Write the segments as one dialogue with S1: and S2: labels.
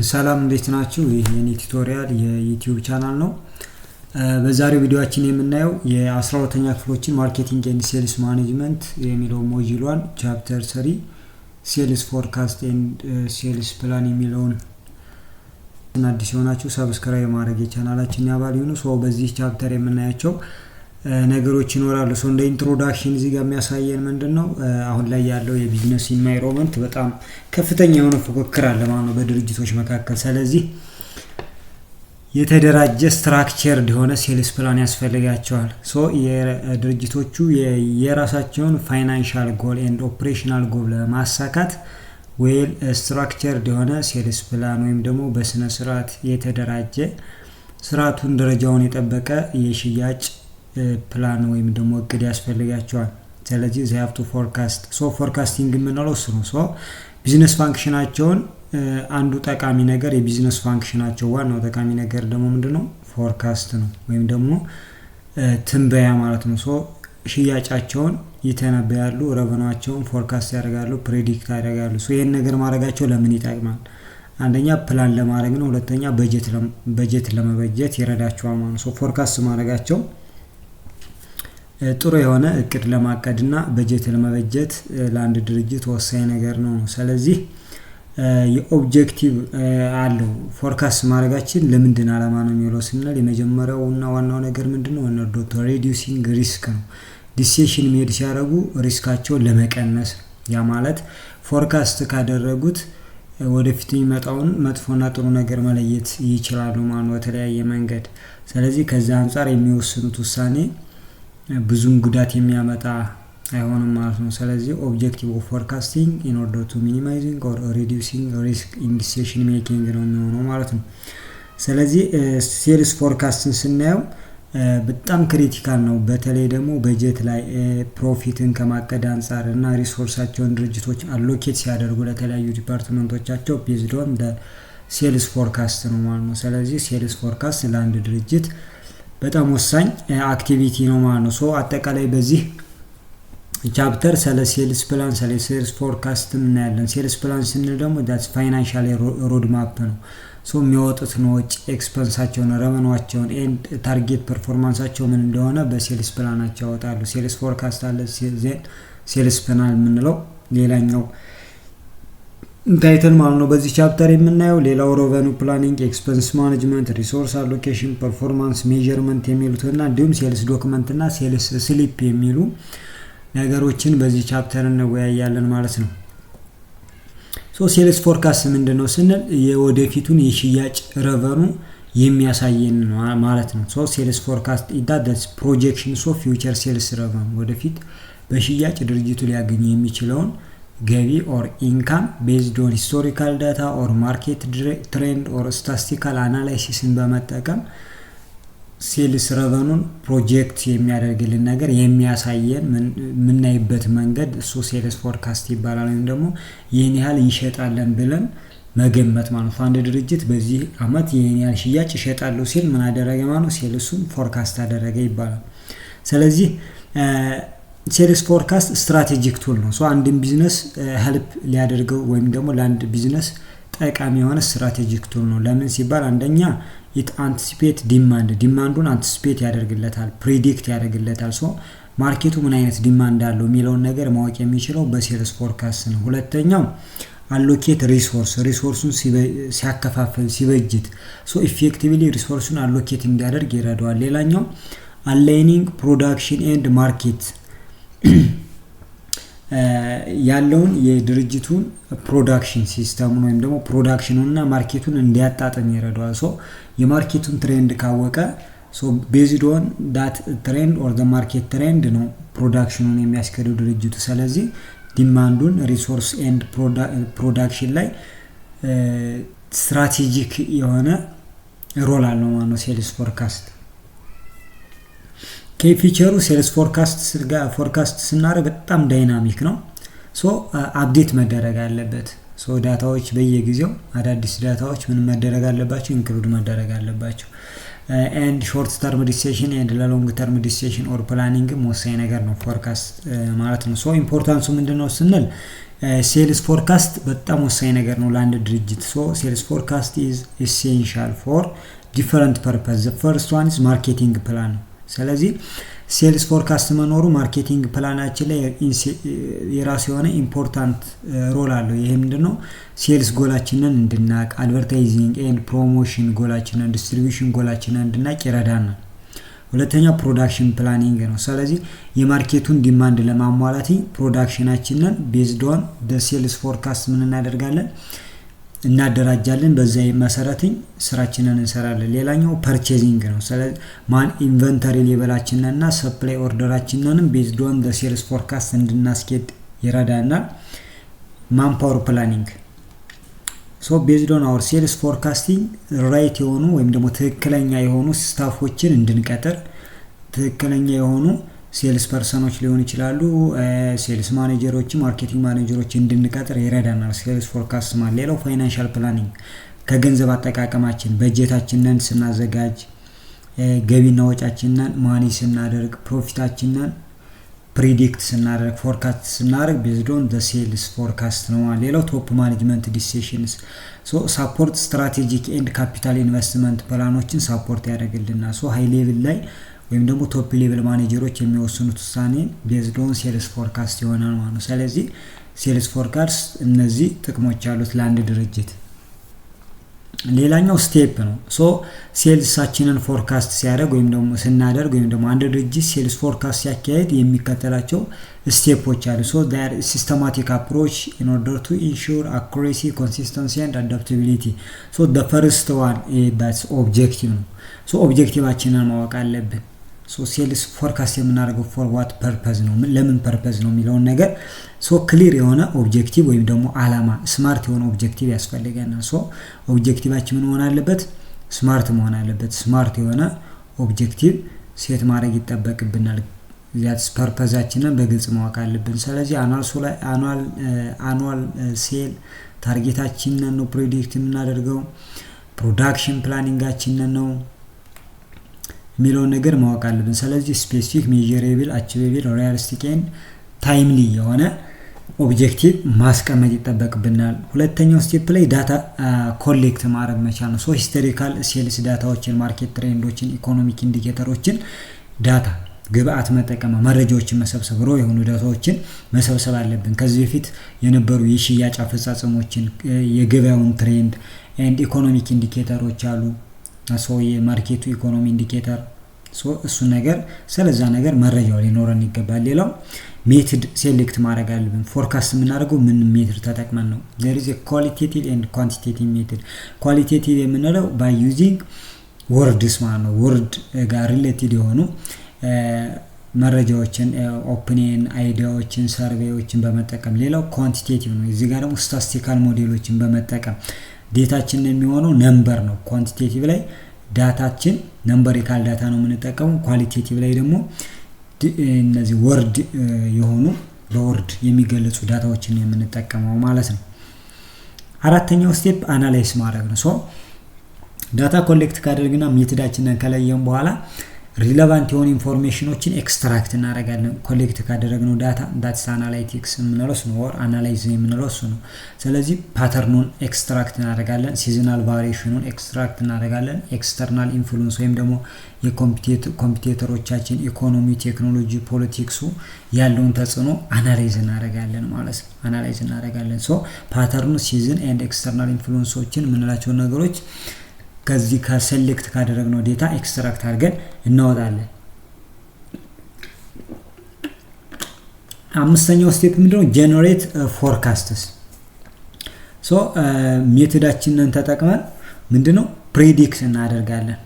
S1: ሰላም እንዴት ናችሁ? ይህ የኔ ቱቶሪያል የዩቲዩብ ቻናል ነው። በዛሬው ቪዲዮአችን የምናየው የ12ኛ ክፍሎችን ማርኬቲንግ ኤንድ ሴልስ ማኔጅመንት የሚለው ሞጁል 1 ቻፕተር 3 ሴልስ ፎርካስት ኤንድ ሴልስ ፕላን የሚለውን አዲስ የሆናችሁ ሰብስክራይብ ማድረግ የቻናላችን አባል ይሁኑ። በዚህ ቻፕተር የምናያቸው ነገሮች ይኖራሉ። እንደ ኢንትሮዳክሽን እዚህ ጋር የሚያሳየን ምንድነው አሁን ላይ ያለው የቢዝነስ ኢንቫይሮንመንት በጣም ከፍተኛ የሆነ ፉክክር አለ ማለት ነው በድርጅቶች መካከል። ስለዚህ የተደራጀ ስትራክቸርድ የሆነ ሴልስ ፕላን ያስፈልጋቸዋል። የድርጅቶቹ የራሳቸውን ፋይናንሻል ጎል ኤንድ ኦፕሬሽናል ጎል ለማሳካት ዌል ስትራክቸርድ የሆነ ሴልስ ፕላን ወይም ደግሞ በስነ ስርዓት የተደራጀ ስርዓቱን ደረጃውን የጠበቀ የሽያጭ ፕላን ወይም ደግሞ እቅድ ያስፈልጋቸዋል። ስለዚህ they have to forecast ፎርካስቲንግ የምንለው እሱ ነው። ቢዝነስ ፋንክሽናቸውን አንዱ ጠቃሚ ነገር የቢዝነስ ፋንክሽናቸው ዋናው ጠቃሚ ነገር ደግሞ ምንድነው ፎርካስት ነው ወይም ደግሞ ትንበያ ማለት ነው። ሽያጫቸውን ይተነበያሉ፣ ረቨኗቸውን ፎርካስት ያደርጋሉ፣ ፕሬዲክት ያደርጋሉ። ይሄን ነገር ማድረጋቸው ለምን ይጠቅማል? አንደኛ ፕላን ለማድረግ ነው፣ ሁለተኛ በጀት ለመበጀት ይረዳቸዋል ማለት ነው። ፎርካስት ማድረጋቸው ጥሩ የሆነ እቅድ ለማቀድና በጀት ለመበጀት ለአንድ ድርጅት ወሳኝ ነገር ነው። ስለዚህ የኦብጀክቲቭ አለው ፎርካስት ማድረጋችን ለምንድን ዓላማ ነው የሚለው ስንል የመጀመሪያውና ዋናው ነገር ምንድነው ሪዲዩሲንግ ሪስክ ነው። ዲሲሽን ሜድ ሲያደርጉ ሪስካቸውን ለመቀነስ ያ ማለት ፎርካስት ካደረጉት ወደፊት የሚመጣውን መጥፎና ጥሩ ነገር መለየት ይችላሉ ማለት በተለያየ መንገድ። ስለዚህ ከዛ አንፃር የሚወስኑት ውሳኔ ብዙም ጉዳት የሚያመጣ አይሆንም ማለት ነው። ስለዚህ ኦብጀክቲቭ ኦፍ ፎርካስቲንግ ኢን ኦርደር ቱ ሚኒማይዚንግ ኦር ሪዲዩሲንግ ሪስክ ኢን ዲሲሽን ሜኪንግ ነው የሚሆነው ማለት ነው። ስለዚህ ሴልስ ፎርካስትን ስናየው በጣም ክሪቲካል ነው። በተለይ ደግሞ በጀት ላይ ፕሮፊትን ከማቀድ አንፃር እና ሪሶርሳቸውን ድርጅቶች አሎኬት ሲያደርጉ ለተለያዩ ዲፓርትመንቶቻቸው ቤዝድ ኦን ሴልስ ፎርካስት ነው ማለት ነው። ስለዚህ ሴልስ ፎርካስት ለአንድ ድርጅት በጣም ወሳኝ አክቲቪቲ ነው ማለት ነው። አጠቃላይ በዚህ ቻፕተር ስለ ሴልስ ፕላን ስለ ሴልስ ፎርካስት እናያለን። ሴልስ ፕላን ስንል ደግሞ ዳትስ ፋይናንሻል ሮድ ማፕ ነው። የሚያወጡት ወጪ ኤክስፐንሳቸውን፣ ረቨኗቸውን ኤንድ ታርጌት ፐርፎርማንሳቸው ምን እንደሆነ በሴልስ ፕላናቸው ያወጣሉ። ሴልስ ፎርካስት አለ፣ ሴልስ ፕላን የምንለው ሌላኛው ታይትል ማለት ነው በዚህ ቻፕተር የምናየው። ሌላው ሬቨኑ ፕላኒንግ፣ ኤክስፐንስ ማኔጅመንት፣ ሪሶርስ አሎኬሽን፣ ፐርፎርማንስ ሜዠርመንት የሚሉትና እንዲሁም ሴልስ ዶክመንት እና ሴልስ ስሊፕ የሚሉ ነገሮችን በዚህ ቻፕተር እንወያያለን ማለት ነው። ሴልስ ፎርካስት ምንድነው ስንል የወደፊቱን የሽያጭ ረቨኑ የሚያሳየን ማለት ነው። ሴልስ ፎርካስት ኢዳስ ፕሮጀክሽንስ ኦፍ ፊውቸር ሴልስ ረቨኑ ወደፊት በሽያጭ ድርጅቱ ሊያገኝ የሚችለውን ገቢ ኦር ኢንካም ቤዝድ ኦን ሂስቶሪካል ዳታ ኦር ማርኬት ትሬንድ ኦር ስታቲስቲካል አናላይሲስን በመጠቀም ሴልስ ረቨኑን ፕሮጀክት የሚያደርግልን ነገር የሚያሳየን የምናይበት መንገድ እሱ ሴልስ ፎርካስት ይባላል። ወይም ደግሞ ይህን ያህል ይሸጣለን ብለን መገመት ማለት ነው። አንድ ድርጅት በዚህ አመት ይህን ያህል ሽያጭ ይሸጣሉ ሲል ምን አደረገ ማለት ነው? ሴልሱን ፎርካስት አደረገ ይባላል። ስለዚህ ሴልስ ፎርካስት ስትራቴጂክ ቱል ነው። አንድን ቢዝነስ ሄልፕ ሊያደርገው ወይም ደግሞ ለአንድ ቢዝነስ ጠቃሚ የሆነ ስትራቴጂክ ቱል ነው። ለምን ሲባል አንደኛ ኢት አንቲሲፔት ዲማንዱን አንቲሲፔት ያደርግለታል፣ ፕሪዲክት ያደርግለታል። ማርኬቱ ምን አይነት ዲማንድ አለው የሚለውን ነገር ማወቅ የሚችለው በሴልስ ፎርካስት ነው። ሁለተኛው አሎኬት ሪሶርሱን ሲያከፋፍል ሲበጅት ኢፌክቲቭሊ ሪሶርሱን አሎኬት እንዲያደርግ ይረዳዋል። ሌላኛው አላይኒንግ ፕሮዳክሽን ኤንድ ማርኬት ያለውን የድርጅቱን ፕሮዳክሽን ሲስተሙን ወይም ደግሞ ፕሮዳክሽኑንና ማርኬቱን እንዲያጣጥም ይረዳዋል። የማርኬቱን ትሬንድ ካወቀ ቤዝድ ኦን ዳት ትሬንድ ኦር ዘ ማርኬት ትሬንድ ነው ፕሮዳክሽኑን የሚያስከደው ድርጅቱ። ስለዚህ ዲማንዱን ሪሶርስ ኤንድ ፕሮዳክሽን ላይ ስትራቴጂክ የሆነ ሮል አለው ማለት ነው ሴልስ ፎርካስት። ፊቸሩ ሴልስ ፎርካስት ስናደርግ በጣም ዳይናሚክ ነው። አፕዴት መደረግ አለበት። ዳታዎች በየጊዜው አዳዲስ ዳታዎች ምን መደረግ አለባቸው? ኢንክሉድ መደረግ አለባቸው። ኤንድ ሾርት ተርም ዲሲሽን ኤንድ ለሎንግ ተርም ዲሲሽን ኦር ፕላኒንግ ወሳኝ ነገር ነው ፎርካስት ማለት ነው። ሶ ኢምፖርታንሱ ምንድነው ስንል ሴልስ ፎርካስት በጣም ወሳኝ ነገር ነው ለአንድ ድርጅት። ሶ ሴልስ ፎርካስት ኢዝ ኤሴንሻል ፎር ዲፈረንት ፐርፐዝ። ዘ ፈርስት ዋን ኢዝ ማርኬቲንግ ፕላን ነው። ስለዚህ ሴልስ ፎርካስት መኖሩ ማርኬቲንግ ፕላናችን ላይ የራሱ የሆነ ኢምፖርታንት ሮል አለው። ይሄ ምንድነው ሴልስ ጎላችንን እንድናቅ፣ አድቨርታይዚንግ ኤንድ ፕሮሞሽን ጎላችንን፣ ዲስትሪቢዩሽን ጎላችንን እንድናቅ ይረዳናል። ሁለተኛ ፕሮዳክሽን ፕላኒንግ ነው። ስለዚህ የማርኬቱን ዲማንድ ለማሟላት ፕሮዳክሽናችንን ቤዝድ ኦን ሴልስ ፎርካስት ምን እናደርጋለን እናደራጃለን። በዛ መሰረት ስራችንን እንሰራለን። ሌላኛው ፐርቼዚንግ ነው። ስለዚህ ኢንቨንተሪ ሌቨላችንና ሰፕላይ ኦርደራችንን ቤዝድ ኦን ሴልስ ፎርካስት እንድናስኬድ ይረዳናል። ማንፓወር ፕላኒንግ ሶ ቤዝድ ኦን አወር ሴልስ ፎርካስቲንግ ራይት የሆኑ ወይም ደግሞ ትክክለኛ የሆኑ ስታፎችን እንድንቀጥር፣ ትክክለኛ የሆኑ ሴልስ ፐርሰኖች ሊሆኑ ይችላሉ፣ ሴልስ ማኔጀሮች፣ ማርኬቲንግ ማኔጀሮች እንድንቀጥር ይረዳናል ሴልስ ፎርካስት ማለት። ሌላው ፋይናንሻል ፕላኒንግ ከገንዘብ አጠቃቀማችን በጀታችንን ስናዘጋጅ፣ ገቢና ወጫችንን ማኔጅ ስናደርግ፣ ፕሮፊታችንን ፕሪዲክት ስናደርግ፣ ፎርካስት ስናደርግ ቤዝድ ኦን ዘ ሴልስ ፎርካስት ነው። ሌላው ቶፕ ማኔጅመንት ዲሲሽንስ ሶ ሳፖርት ስትራቴጂክ ኤንድ ካፒታል ኢንቨስትመንት ፕላኖችን ሳፖርት ያደርግልናል። ሶ ሃይ ሌቭል ላይ ወይም ደግሞ ቶፕ ሌቭል ማኔጀሮች የሚወስኑት ውሳኔ ቤዝድ ኦን ሴልስ ፎርካስት ይሆናል ማለት ነው። ስለዚህ ሴልስ ፎርካስት እነዚህ ጥቅሞች አሉት ለአንድ ድርጅት። ሌላኛው ስቴፕ ነው። ሶ ሴልሳችንን ፎርካስት ሲያደርግ ወይም ደግሞ ስናደርግ ወይም ደግሞ አንድ ድርጅት ሴልስ ፎርካስት ሲያካሄድ የሚከተላቸው ስቴፖች አሉ። ሶ ዳር ሲስተማቲክ አፕሮች ኢን ኦርደር ቱ ኢንሹር አኩሬሲ ኮንሲስተንሲ ኤንድ አዳፕታቢሊቲ። ሶ ዘ ፈርስት ዋን ዳትስ ኦብጀክቲቭ ነው። ሶ ኦብጀክቲቫችንን ማወቅ አለብን። ሶ ሴልስ ፎርካስት የምናደርገው ፎር ዋት ፐርፐዝ ነው፣ ለምን ፐርፐዝ ነው የሚለውን ነገር ሶ ክሊር የሆነ ኦብጀክቲቭ ወይም ደግሞ አላማ ስማርት የሆነ ኦብጀክቲቭ ያስፈልገናል። ሶ ኦብጀክቲቫችን ምን መሆን አለበት? ስማርት መሆን አለበት። ስማርት የሆነ ኦብጀክቲቭ ሴት ማድረግ ይጠበቅብናል። ዛትስ ፐርፐዛችንን በግልጽ ማወቅ አለብን። ስለዚህ አኑዋል ሴል ታርጌታችንን ነው ፕሬዲክት የምናደርገው፣ ፕሮዳክሽን ፕላኒንጋችንን ነው የሚለውን ነገር ማወቅ አለብን። ስለዚህ ስፔሲፊክ ሜዠሬብል አቺቬብል ሪያሊስቲክ ኤንድ ታይምሊ የሆነ ኦብጀክቲቭ ማስቀመጥ ይጠበቅብናል። ሁለተኛው ስቴፕ ላይ ዳታ ኮሌክት ማድረግ መቻል ነው። ሶ ሂስቶሪካል ሴልስ ዳታዎችን፣ ማርኬት ትሬንዶችን፣ ኢኮኖሚክ ኢንዲኬተሮችን ዳታ ግብአት መጠቀም፣ መረጃዎችን መሰብሰብ፣ ሮ የሆኑ ዳታዎችን መሰብሰብ አለብን። ከዚህ በፊት የነበሩ የሽያጭ አፈጻጸሞችን፣ የገበያውን ትሬንድ ኤንድ ኢኮኖሚክ ኢንዲኬተሮች አሉ። ሶ የማርኬቱ ኢኮኖሚ ኢንዲኬተር ሶ እሱ ነገር ስለዛ ነገር መረጃው ሊኖረን ይገባል። ሌላው ሜትድ ሴሌክት ማድረግ አለብን። ፎርካስት የምናደርገው ምን ሜትድ ተጠቅመን ነው? there is a qualitative and quantitative method። ኳሊቴቲቭ የምንለው by using words ማለት ነው። ወርድ ጋር ሪሌትድ የሆኑ መረጃዎችን፣ ኦፒኒየን፣ አይዲያዎችን፣ ሰርቬዎችን በመጠቀም። ሌላው ኳንቲቴቲቭ ነው። እዚህ ጋር ደግሞ ስታቲስቲካል ሞዴሎችን በመጠቀም ዴታችን የሚሆነው ነምበር ነው። ኳንቲቴቲቭ ላይ ዳታችን ነምበሪካል ዳታ ነው የምንጠቀመው። ኳሊቴቲቭ ላይ ደግሞ እነዚህ ወርድ የሆኑ በወርድ የሚገለጹ ዳታዎችን የምንጠቀመው ማለት ነው። አራተኛው ስቴፕ አናላይዝ ማድረግ ነው። ሶ ዳታ ኮሌክት ካደረግና ሜትዳችንን ከለየን በኋላ ሪሌቫንት የሆኑ ኢንፎርሜሽኖችን ኤክስትራክት እናደርጋለን። ኮሌክት ካደረግነው ዳታ ዳትስ አናላይቲክስ የምንለው እሱ ነው፣ አናላይዝ የምንለው እሱ ነው። ስለዚህ ፓተርኑን ኤክስትራክት እናደርጋለን፣ ሲዝናል ቫሪዬሽኑን ኤክስትራክት እናደርጋለን፣ ኤክስተርናል ኢንፍሉዌንስ ወይም ደግሞ የኮምፒውተሮቻችን ኢኮኖሚ፣ ቴክኖሎጂ፣ ፖለቲክሱ ያለውን ተጽዕኖ አናላይዝ እናደርጋለን ማለት ነው። አናላይዝ እናደርጋለን። ሶ ፓተርኑ፣ ሲዝን ኤንድ ኤክስተርናል ኢንፍሉዌንሶችን የምንላቸው ነገሮች ከዚህ ከሴሌክት ካደረግነው ዴታ ኤክስትራክት አድርገን እናወጣለን። አምስተኛው ስቴፕ ምንድነው? ጀነሬት ፎርካስትስ። ሶ ሜቶዳችንን ተጠቅመን ምንድነው ፕሪዲክት እናደርጋለን።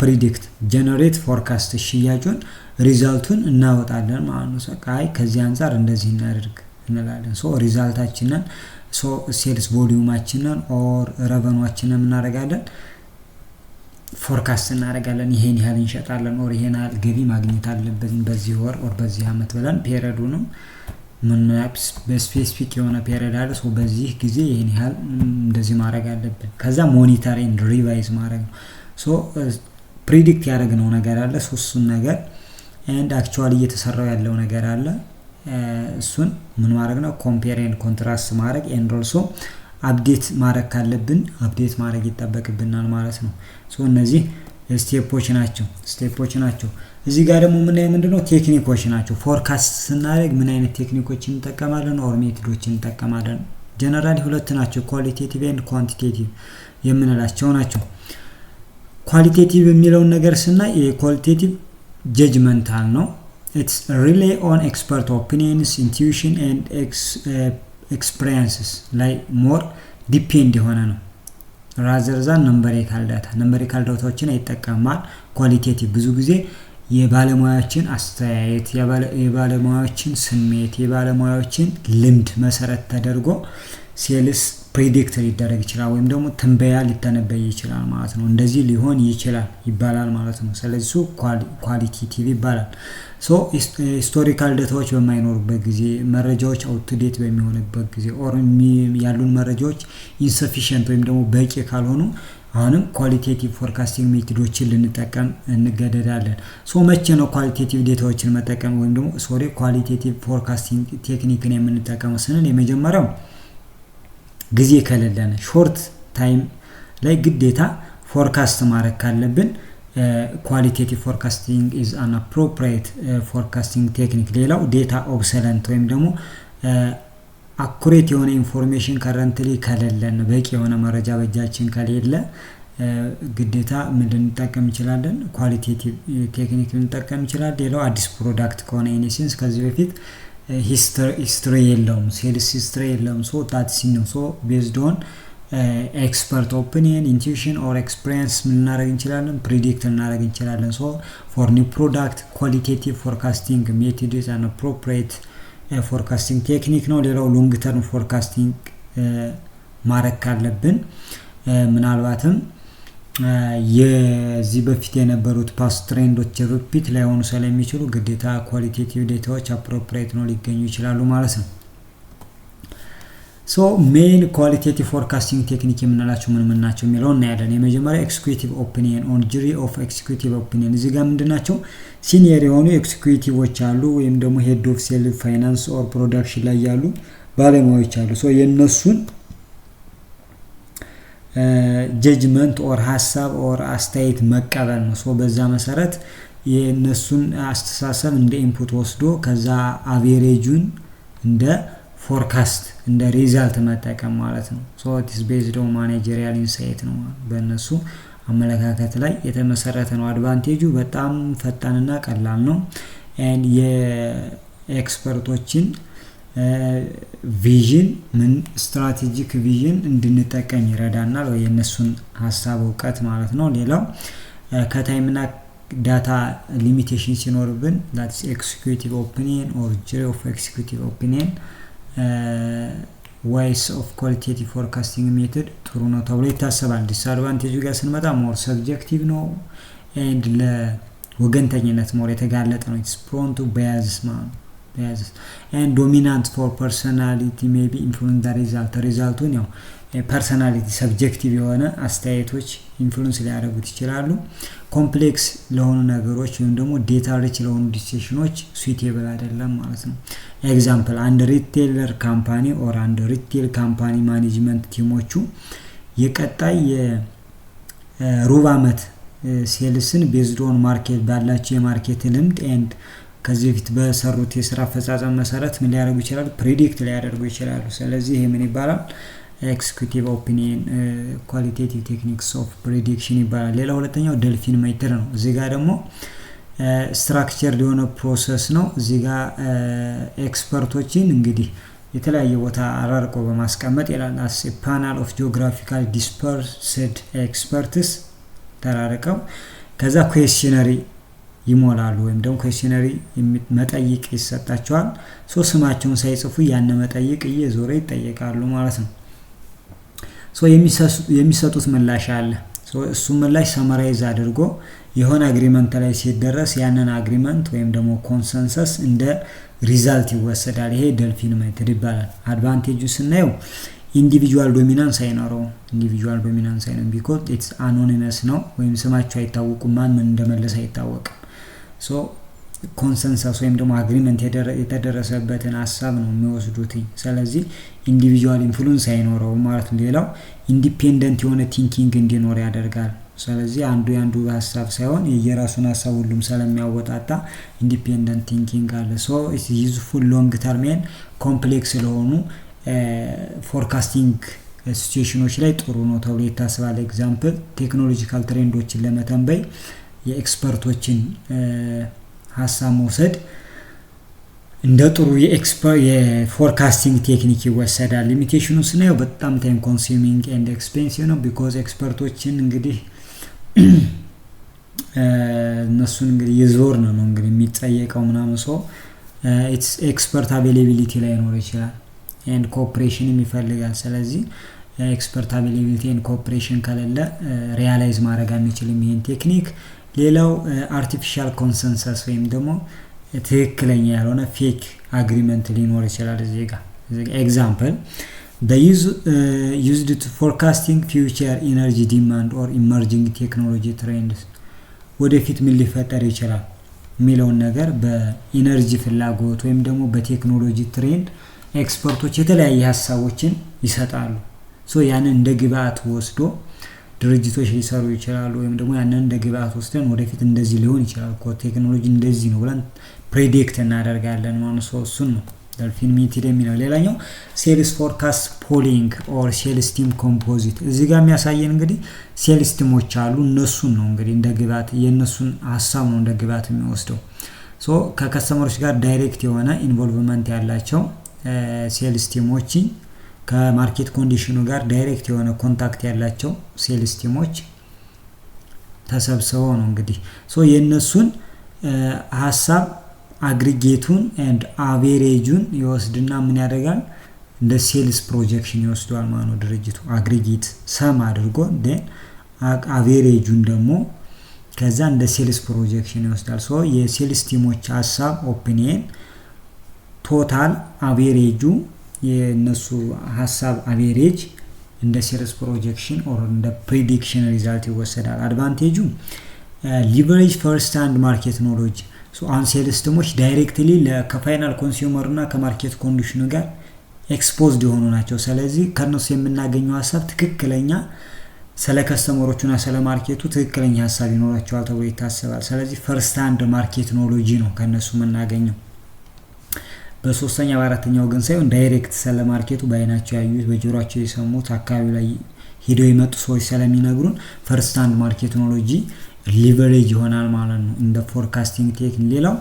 S1: ፕሪዲክት ጀነሬት ፎርካስት ሽያጩን ሪዛልቱን እናወጣለን ማለት ነው። ሰቃይ ከዚህ አንፃር እንደዚህ እናደርግ እንላለን። ሶ ሪዛልታችንን ሶ ሴልስ ቮሊዩማችንን ኦር ረቨኗችንን እናደርጋለን ፎርካስት እናደርጋለን። ይሄን ያህል እንሸጣለን ኦር ይሄን ያህል ገቢ ማግኘት አለብን በዚህ ወር ኦር በዚህ አመት ብለን ፔሪዮዱንም ምን በስፔሲፊክ የሆነ ፔሪዮድ አለ። ሶ በዚህ ጊዜ ይሄን ያህል እንደዚህ ማድረግ አለብን። ከዛ ሞኒተር ኤንድ ሪቫይዝ ማድረግ ነው። ሶ ፕሪዲክት ያደረግነው ነገር አለ እሱን ነገር and actually እየተሰራው ያለው ነገር አለ እሱን ምን ማድረግ ነው ኮምፔር ኤንድ ኮንትራስት ማድረግ and also አፕዴት ማድረግ ካለብን አፕዴት ማድረግ ይጠበቅብናል ማለት ነው ሶ እነዚህ ስቴፖች ናቸው እዚህ ጋር ደግሞ ምንድነው ቴክኒኮች ናቸው ፎርካስት ስናደርግ ምን አይነት ቴክኒኮችን እንጠቀማለን ኦር ሜቶዶችን እንጠቀማለን ጀነራሊ ሁለት ናቸው ኳሊቴቲቭ ኤንድ ኳንቲቴቲቭ የምንላቸው ናቸው ኳሊቴቲቭ የሚለውን ነገር ስናይ ኳሊቴቲቭ ጀጅመንታል ነው it's rely on expert opinions intuition and experiences like more depend የሆነ ነው rather than numerical dataዎችን ይጠቀማል ኳሊቴቲቭ ብዙ ጊዜ የባለሙያዎችን አስተያየት የባለሙያዎችን ስሜት የባለሙያዎችን ልምድ መሰረት ተደርጎ ሴልስ ፕሪዲክት ሊደረግ ይችላል ወይም ደግሞ ትንበያ ሊተነበይ ይችላል ማለት ነው እንደዚህ ሊሆን ይባላል ማለት ነው ስለዚህ ኳሊቴቲቭ ይባላል ሶ ሂስቶሪካል ዳታዎች በማይኖሩበት ጊዜ መረጃዎች አውትዴት በሚሆንበት ጊዜ ኦር ያሉን መረጃዎች ኢንሰፊሽንት ወይም ደግሞ በቂ ካልሆኑ አሁንም ኳሊቴቲቭ ፎርካስቲንግ ሜቶዶችን ልንጠቀም እንገደዳለን ሶ መቼ ነው ኳሊቴቲቭ ዳታዎችን መጠቀም ወይም ደግሞ ኳሊቴቲቭ ፎርካስቲንግ ቴክኒክን የምንጠቀመው ስንል የመጀመሪያው ጊዜ ከሌለን ሾርት ታይም ላይ ግዴታ ፎርካስት ማድረግ ካለብን ኳሊቴቲቭ ፎርካስቲንግ is an appropriate forecasting technique ሌላው ዴታ ኦብሰለንት ወይም ደግሞ አኩሬት የሆነ ኢንፎርሜሽን ከረንትሊ ከሌለን በቂ የሆነ መረጃ በእጃችን ከሌለ ግዴታ ምን ልንጠቀም እንችላለን ኳሊቴቲቭ ቴክኒክ ልንጠቀም እንችላለን ሌላው አዲስ ፕሮዳክት ከሆነ ኢኒሲንስ ከዚህ በፊት history የለውም ሴልስ ሂስትሪ የለውም ሶ that's ነው ሶ based on expert opinion intuition or experience ምን እናደርግ እንችላለን predict እናደርግ እንችላለን ሶ for new product qualitative forecasting method is an appropriate forecasting technique ነው ሌላው long term forecasting ማድረግ ካለብን ምናልባትም የዚህ በፊት የነበሩት ፓስት ትሬንዶች ሪፒት ላይሆኑ ስለሚችሉ ግዴታ ኳሊቴቲቭ ዳታዎች አፕሮፕሪየት ነው ሊገኙ ይችላሉ ማለት ነው ሶ ሜን ኳሊቴቲቭ ፎርካስቲንግ ቴክኒክ የምንላቸው ምን ናቸው የሚለው እናያለን የመጀመሪያ ኤክስኪዩቲቭ ኦፒኒየን ኦን ጁሪ ኦፍ ኤክስኪዩቲቭ ኦፒኒየን እዚህ ጋር ምንድናቸው ሲኒየር የሆኑ ኤክስኪዩቲቮች አሉ ወይም ደግሞ ሄድ ኦፍ ሴል ፋይናንስ ኦር ፕሮዳክሽን ላይ ያሉ ባለሙያዎች አሉ ሶ የነሱን ጀጅመንት ኦር ሐሳብ ኦር አስተያየት መቀበል ነው ሶ በዛ መሰረት የነሱን አስተሳሰብ እንደ ኢንፑት ወስዶ ከዛ አቬሬጁን እንደ ፎርካስት እንደ ሪዛልት መጠቀም ማለት ነው ሶ it is based on managerial insight ነው በእነሱ አመለካከት ላይ የተመሰረተ ነው አድቫንቴጁ በጣም ፈጣንና ቀላል ነው and የኤክስፐርቶችን ቪዥን ምን ስትራቴጂክ ቪዥን እንድንጠቀም ይረዳናል ወይ የነሱን ሐሳብ ዕውቀት ማለት ነው ሌላው ከታይምና ዳታ ሊሚቴሽን ሲኖርብን that's executive opinion or jury of executive opinion ways of qualitative forecasting method ጥሩ ነው ተብሎ ይታሰባል ዲስአድቫንቴጁ ጋር ስንመጣ more subjective ነው and ለወገንተኝነት more የተጋለጠ ነው it's prone to biases and dominant for personality maybe influence the result ነው personality subjective የሆነ አስተያየቶች ኢንፍሉዌንስ ሊያደርጉት ይችላሉ ኮምፕሌክስ ለሆኑ ነገሮች ወይም ደግሞ ዴታ ሪች ለሆኑ ዲሲሽኖች suitable አይደለም ማለት ነው ኤግዛምፕል አንድ ሪቴይለር ካምፓኒ ኦር አንድ ሪቴይል ካምፓኒ ማኔጅመንት ቲሞቹ የቀጣይ ሩብ ዓመት ሴልስን ቤዝድ ኦን ማርኬት ባላቸው የማርኬት ልምድ ኤንድ ከዚህ በፊት በሰሩት የሥራ አፈጻጸም መሰረት ምን ሊያደርጉ ይችላሉ ፕሪዲክት ሊያደርጉ ይችላሉ ስለዚህ ይሄ ምን ይባላል ኤክስኪዩቲቭ ኦፒኒየን ኳሊቴቲቭ ቴክኒክስ ኦፍ ፕሪዲክሽን ይባላል ሌላ ሁለተኛው ዶልፊን ሜተድ ነው እዚህ ጋር ደግሞ ስትራክቸርድ የሆነ ፕሮሰስ ነው እዚህ ጋር ኤክስፐርቶችን እንግዲህ የተለያየ ቦታ አራርቆ በማስቀመጥ ይላል as a panel of geographical dispersed experts ተራርቀው ከዛ ኩዌስቸነሪ ይሞላሉ ወይም ደግሞ ኩዌስቸነሪ መጠይቅ ይሰጣቸዋል ሶ ስማቸውን ሳይጽፉ ያን መጠይቅ እየዞረ ይጠየቃሉ ማለት ነው ሶ የሚሰጡት ምላሽ አለ ሶ እሱ ምላሽ ሰመራይዝ አድርጎ የሆነ አግሪመንት ላይ ሲደረስ ያንን አግሪመንት ወይም ደግሞ ኮንሰንሰስ እንደ ሪዛልት ይወሰዳል ይሄ ዶልፊን ሜተድ ይባላል አድቫንቴጁ ስናየው ኢንዲቪጁዋል ዶሚናንስ አይኖረውም። ኢንዲቪጁዋል ዶሚናንስ አይኖርም ቢኮዝ ኢትስ አኖኒመስ ነው ወይም ስማቸው አይታወቁም፣ ማን ምን እንደመለሰ አይታወቅም። ሶ ኮንሰንሰስ ወይም ደግሞ አግሪመንት የተደረሰበትን ሀሳብ ነው የሚወስዱት። ስለዚህ ኢንዲቪጁዋል ኢንፍሉዌንስ አይኖረውም ማለት ነው። ሌላው ኢንዲፔንደንት የሆነ ቲንኪንግ እንዲኖር ያደርጋል። ስለዚህ አንዱ ሀሳብ ሳይሆን የየራሱን ሀሳብ ሁሉም ስለሚያወጣጣ ኢንዲፔንደንት ቲንኪንግ አለ። ሶ ኢትስ ዩዝፉል ሎንግ ተርም ኤንድ ኮምፕሌክስ ስለሆኑ ፎርካስቲንግ ሲቹዌሽኖች ላይ ጥሩ ነው ተብሎ ይታሰባል። ኤግዛምፕል ቴክኖሎጂካል ትሬንዶችን ለመተንበይ የኤክስፐርቶችን ሀሳብ መውሰድ እንደ ጥሩ የፎርካስቲንግ ቴክኒክ ይወሰዳል። ሊሚቴሽኑ ስናየው በጣም ታይም ኮንሱሚንግ ኤንድ ኤክስፔንሲቭ ነው ቢኮዝ ኤክስፐርቶችን እንግዲህ እነሱን እንግዲህ የዞር ነው እንግዲህ የሚጠየቀው ምናምን ሰው ኢትስ ኤክስፐርት አቬሌቢሊቲ ላይ ኖር ይችላል ኤንድ ኮኦፕሬሽን ይፈልጋል። ስለዚህ ኤክስፐርት አቬሌቢሊቲ ኤንድ ኮኦፕሬሽን ከሌለ ሪያላይዝ ማድረግ አንችልም ይሄን ቴክኒክ። ሌላው አርቲፊሻል ኮንሰንሰስ ወይም ደግሞ ትክክለኛ ያልሆነ ፌክ አግሪመንት ሊኖር ይችላል። እዚህ ጋር ኤግዛምፕል the used to forecasting future energy demand or emerging technology trends ወደፊት ምን ሊፈጠር ይችላል የሚለውን ነገር በኢነርጂ ፍላጎት ወይም ደግሞ በቴክኖሎጂ ትሬንድ ኤክስፐርቶች የተለያየ ሀሳቦችን ይሰጣሉ። ሶ ያንን እንደ ግብአት ወስዶ ድርጅቶች ሊሰሩ ይችላሉ ወይም ደግሞ ያንን እንደ ግብአት ወስደን ወደፊት እንደዚህ ሊሆን ይችላል እኮ ቴክኖሎጂ እንደዚህ ነው ብለን ፕሬዲክት እናደርጋለን ማለት ነው። እሱን ነው ዶልፊን ሜተድ የሚለው። ሌላኛው ሴልስ ፎርካስት ፖሊንግ ኦር ሴልስ ቲም ኮምፖዚት። እዚህ ጋር የሚያሳየን እንግዲህ ሴልስ ቲሞች አሉ፣ እነሱን ነው እንግዲህ እንደ ግብአት የነሱን ሀሳብ ነው እንደ ግብአት የሚወስደው። ሶ ከከስተመሮች ጋር ዳይሬክት የሆነ ኢንቮልቭመንት ያላቸው ሴልስ ቲሞች ከማርኬት ኮንዲሽኑ ጋር ዳይሬክት የሆነ ኮንታክት ያላቸው ሴልስ ቲሞች ተሰብስበው ነው እንግዲህ ሶ የነሱን ሀሳብ አግሪጌቱን ኤንድ አቬሬጁን ይወስድና ምን ያደርጋል እንደ ሴልስ ፕሮጀክሽን ይወስዷል ማለት ነው። ድርጅቱ አግሪጌት ሰም አድርጎ then አቬሬጁን ደግሞ ከዛ እንደ ሴልስ ፕሮጀክሽን ይወስዳል። ሶ የሴልስ ቲሞች ሀሳብ ኦፒኒየን ቶታል አቬሬጁ የነሱ ሀሳብ አቬሬጅ እንደ ሴልስ ፕሮጀክሽን ኦር እንደ ፕሬዲክሽን ሪዛልት ይወሰዳል። አድቫንቴጁ ሊቨሬጅ ፈርስት ሃንድ ማርኬት ኖሌጅ ሶ አን ሴልስ ቲሞች ዳይሬክትሊ ከፋይናል ኮንሱመር እና ከማርኬት ኮንዲሽኑ ጋር ኤክስፖዝድ የሆኑ ናቸው። ስለዚህ ከነሱ የምናገኘው ሀሳብ ትክክለኛ ስለ ከስተመሮቹና ስለ ማርኬቱ ትክክለኛ ሀሳብ ይኖራቸዋል ተብሎ ይታሰባል። ስለዚህ ፈርስት ሃንድ ማርኬት ኖሌጅ ነው ከነሱ የምናገኘው። በሶስተኛ በአራተኛው ግን ሳይሆን ዳይሬክት ስለ ማርኬቱ በአይናቸው ያዩት በጆሮአቸው የሰሙት አካባቢ ላይ ሄደው የመጡ ሰዎች ስለሚነግሩን ፈርስት ሃንድ ማርኬት ኖሌጅ ሊቨሬጅ ይሆናል ማለት ነው እንደ ፎርካስቲንግ ቴክኒክ። ሌላው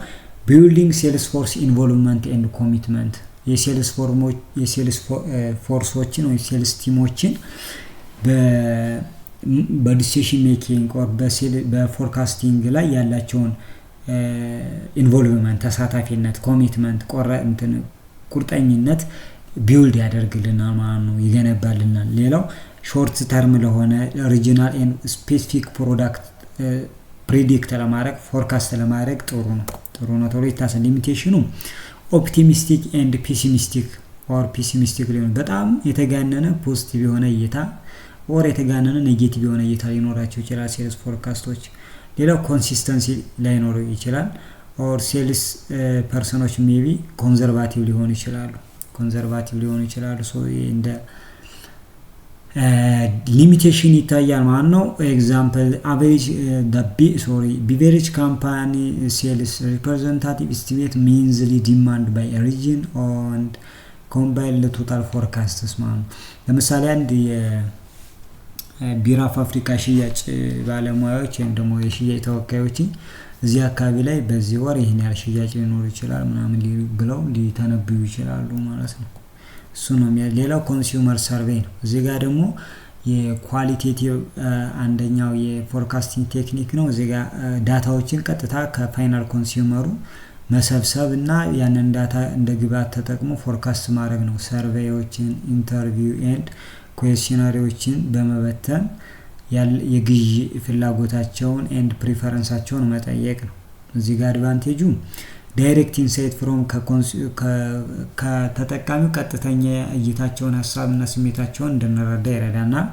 S1: ቢልዲንግ ሴልስ ፎርስ ኢንቮልቭመንት ኤንድ ኮሚትመንት የሴልስ ፎርሶችን ወይ ሴልስ ቲሞችን በዲሲሽን ሜኪንግ ኦር በፎርካስቲንግ ላይ ያላቸውን ኢንቮልቭመንት ተሳታፊነት ኮሚትመንት ቁርጠኝነት ቢልድ ያደርግልናል ማለት ነው ይገነባልናል። ሌላው ሾርት ተርም ለሆነ ሪጂናል ኤንድ ስፔሲፊክ ፕሮዳክት ፕሬዲክት ለማድረግ ፎርካስት ለማድረግ ጥሩ ነው ተብሎ ይታሰባል። ሊሚቴሽኑ ኦፕቲሚስቲክ ኤንድ ፔሲሚስቲክ ሊሆን በጣም የተጋነነ ፖዚቲቭ የሆነ እይታ ኦር የተጋነነ ኔጌቲቭ የሆነ እይታ ሊኖራቸው ይችላል ሴልስ ፎርካስቶች። ሌላው ኮንሲስተንሲ ላይኖረው ይችላል ኦር ሴልስ ፐርሰኖች ሜቢ ኮንዘርቫቲቭ ሊሆኑ ይችላሉ ሶ እንደ ሊሚቴሽን ይታያል ማለት ነው። ኤግዛምፕል አቨሬጅ ቢቨሬጅ ካምፓኒ ሴልስ ሪፕሬዘንታቲቭ ኤስቲሜት ሚንዝሊ ዲማንድ ባይ ሪጅን ኤንድ ኮምባይን ለቶታል ፎርካስትስ ማለት ነው። ለምሳሌ አንድ የቢራ ፋብሪካ ሽያጭ ባለሙያዎች ወይም ደግሞ የሽያጭ ተወካዮች እዚህ አካባቢ ላይ በዚህ ወር ይሄን ያህል ሽያጭ ሊኖር ይችላል ምናምን ብለው ሊተነብዩ ይችላሉ ማለት ነው። እሱ ነው ሌላው ኮንሱመር ሰርቬይ ነው። እዚህ ጋር ደግሞ የኳሊቴቲቭ አንደኛው የፎርካስቲንግ ቴክኒክ ነው። እዚህ ጋር ዳታዎችን ቀጥታ ከፋይናል ኮንሱመሩ መሰብሰብ እና ያንን ዳታ እንደ ግብአት ተጠቅሞ ፎርካስት ማድረግ ነው። ሰርቬዮችን ኢንተርቪው ኤንድ ኩዌስቸነሪዎችን በመበተን የግዢ ፍላጎታቸውን ኤንድ ፕሪፈረንሳቸውን መጠየቅ ነው። እዚህ ጋር አድቫንቴጁ ዳይሬክት ኢንሳይት ፍሮም ከተጠቃሚው ቀጥተኛ እይታቸውን ሀሳብና ስሜታቸውን እንድንረዳ ይረዳናል።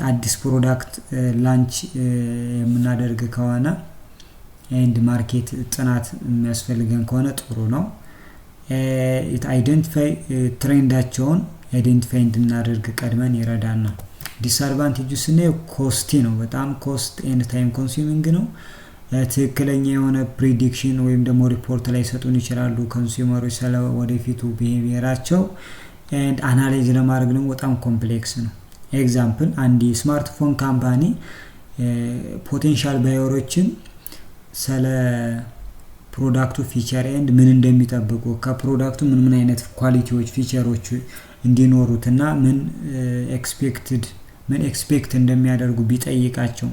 S1: አዲስ ፕሮዳክት ላንች የምናደርግ ከሆነ ኤንድ ማርኬት ጥናት የሚያስፈልገን ከሆነ ጥሩ ነው። አይደንቲፋይ ትሬንዳቸውን አይደንቲፋይ እንድናደርግ ቀድመን ይረዳናል። ዲስአድቫንቴጁ ስናየው ኮስቲ ነው። በጣም ኮስት ኤንድ ታይም ኮንሱሚንግ ነው። ትክክለኛ የሆነ ፕሪዲክሽን ወይም ደግሞ ሪፖርት ላይ ሰጡን ይችላሉ ኮንሱመሮች ስለ ወደፊቱ ቢሄቪየራቸው ኤንድ አናላይዝ ለማድረግ ደግሞ በጣም ኮምፕሌክስ ነው። ኤግዛምፕል አንድ ስማርትፎን ካምፓኒ ፖቴንሻል ባየሮችን ስለ ፕሮዳክቱ ፊቸር ኤንድ ምን እንደሚጠብቁ ከፕሮዳክቱ ምን አይነት ኳሊቲዎች ፊቸሮች እንዲኖሩትና ምን ኤክስፔክት እንደሚያደርጉ ቢጠይቃቸው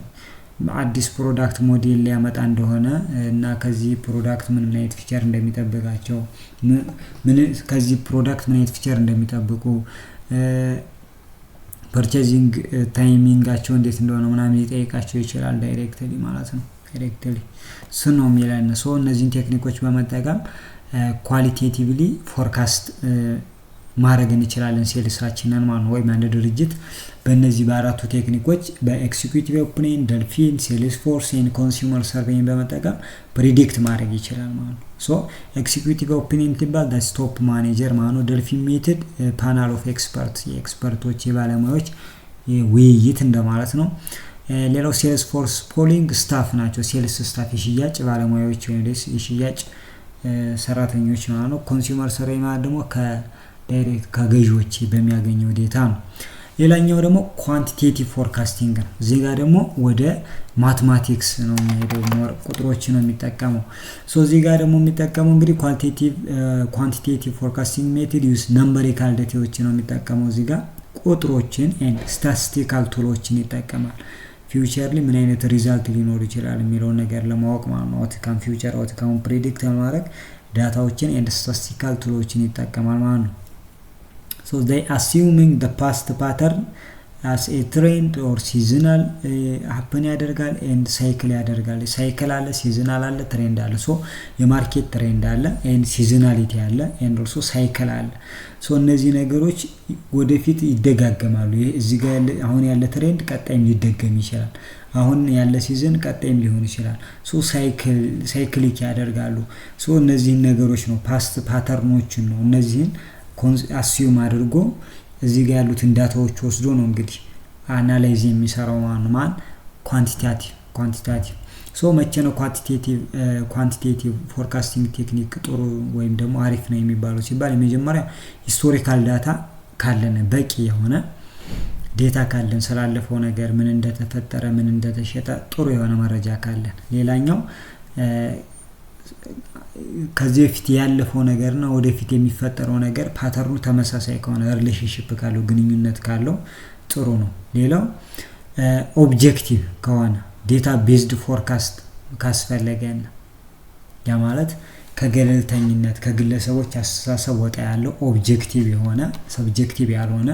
S1: አዲስ ፕሮዳክት ሞዴል ሊያመጣ እንደሆነ እና ከዚህ ፕሮዳክት ምን አይነት ፊቸር እንደሚጠብቃቸው ከዚህ ፕሮዳክት ምን አይነት ፊቸር እንደሚጠብቁ ፐርቼዚንግ ታይሚንጋቸው እንዴት እንደሆነ ምናምን ሊጠይቃቸው ይችላል ዳይሬክትሊ ማለት ነው። ዳይሬክትሊ ስኖ የሚለን ሰው እነዚህን ቴክኒኮች በመጠቀም ኳሊቴቲቭሊ ፎርካስት ማድረግ እንችላለን ሴልሳችንን ማለት ነው። ወይም አንድ ድርጅት በእነዚህ በአራቱ ቴክኒኮች በኤክሲኪዩቲቭ ኦፒኒየን፣ ዶልፊን፣ ሴልስፎርስ ኤንድ ኮንሱመር ሰርቬይን በመጠቀም ፕሪዲክት ማድረግ ይችላል ማለት ነው። ሶ ኤክሲኪዩቲቭ ኦፒኒየን ትባል ቶፕ ማኔጀር ማለት ነው። ዶልፊን ሜተድ ፓናል ኦፍ ኤክስፐርት የኤክስፐርቶች የባለሙያዎች ውይይት እንደማለት ነው። ሌላው ሴልስፎርስ ፖሊንግ ስታፍ ናቸው። ሴልስ ስታፍ የሽያጭ ባለሙያዎች ወይም የሽያጭ ሰራተኞች ማለት ነው። ኮንሱመር ሰርቬይ ማለት ደግሞ ከዳይሬክት ከገዢዎች በሚያገኘው ዴታ ነው። ሌላኛው ደግሞ ኳንቲቴቲቭ ፎርካስቲንግ ነው። እዚህ ጋር ደግሞ ወደ ማትማቲክስ ነው የሚሄደው፣ ቁጥሮች ነው የሚጠቀመው። ሶ እዚህ ጋር ደግሞ የሚጠቀመው እንግዲህ ኳንቲቴቲቭ ፎርካስቲንግ ሜተድ ዩዝ ነምበሪካል ዳታዎች ነው የሚጠቀመው። እዚህ ጋር ቁጥሮችን ኤንድ ስታቲስቲካል ቱሎችን ይጠቀማል። ፊውቸርሊ ምን አይነት ሪዛልት ሊኖር ይችላል የሚለውን ነገር ለማወቅ ማለት ነው። አውትካም ፊውቸር አውትካም ፕሬዲክት ለማድረግ ዳታዎችን ኤንድ ስታቲስቲካል ቱሎችን ይጠቀማል ማለት ነው። So they assuming the past pattern as a trend or seasonal happen ያደርጋል and cycle ያደርጋል። ሳይክል አለ፣ ሲዝናል አለ፣ ትሬንድ አለ። ሶ የማርኬት ትሬንድ አለ and seasonality አለ and also cycle አለ። ሶ እነዚህ ነገሮች ወደፊት ይደጋገማሉ። እዚህ ጋር አሁን ያለ ትሬንድ ቀጣይም ሊደገም ይችላል። አሁን ያለ ሲዝን ቀጣይም ሊሆን ይችላል። ሶ ሳይክሊክ ያደርጋሉ። ሶ እነዚህ ነገሮች ነው ፓስት ፓተርኖችን ነው እነዚህን አሲዩም አድርጎ እዚህ ጋር ያሉትን ዳታዎች ወስዶ ነው እንግዲህ አናላይዝ የሚሰራው ማን ኳንቲታቲቭ ሶ መቼ ነው ኳንቲቴቲቭ ፎርካስቲንግ ቴክኒክ ጥሩ ወይም ደግሞ አሪፍ ነው የሚባለው ሲባል የመጀመሪያ ሂስቶሪካል ዳታ ካለን በቂ የሆነ ዴታ ካለን ስላለፈው ነገር ምን እንደተፈጠረ ምን እንደተሸጠ ጥሩ የሆነ መረጃ ካለን፣ ሌላኛው ከዚህ በፊት ያለፈው ነገርና ወደፊት የሚፈጠረው ነገር ፓተርኑ ተመሳሳይ ከሆነ ሪሌሽንሺፕ ካለው ግንኙነት ካለው ጥሩ ነው። ሌላው ኦብጀክቲቭ ከሆነ ዴታ ቤዝድ ፎርካስት ካስፈለገን ያ ማለት ከገለልተኝነት ከግለሰቦች አስተሳሰብ ወጣ ያለው ኦብጀክቲቭ የሆነ ሰብጀክቲቭ ያልሆነ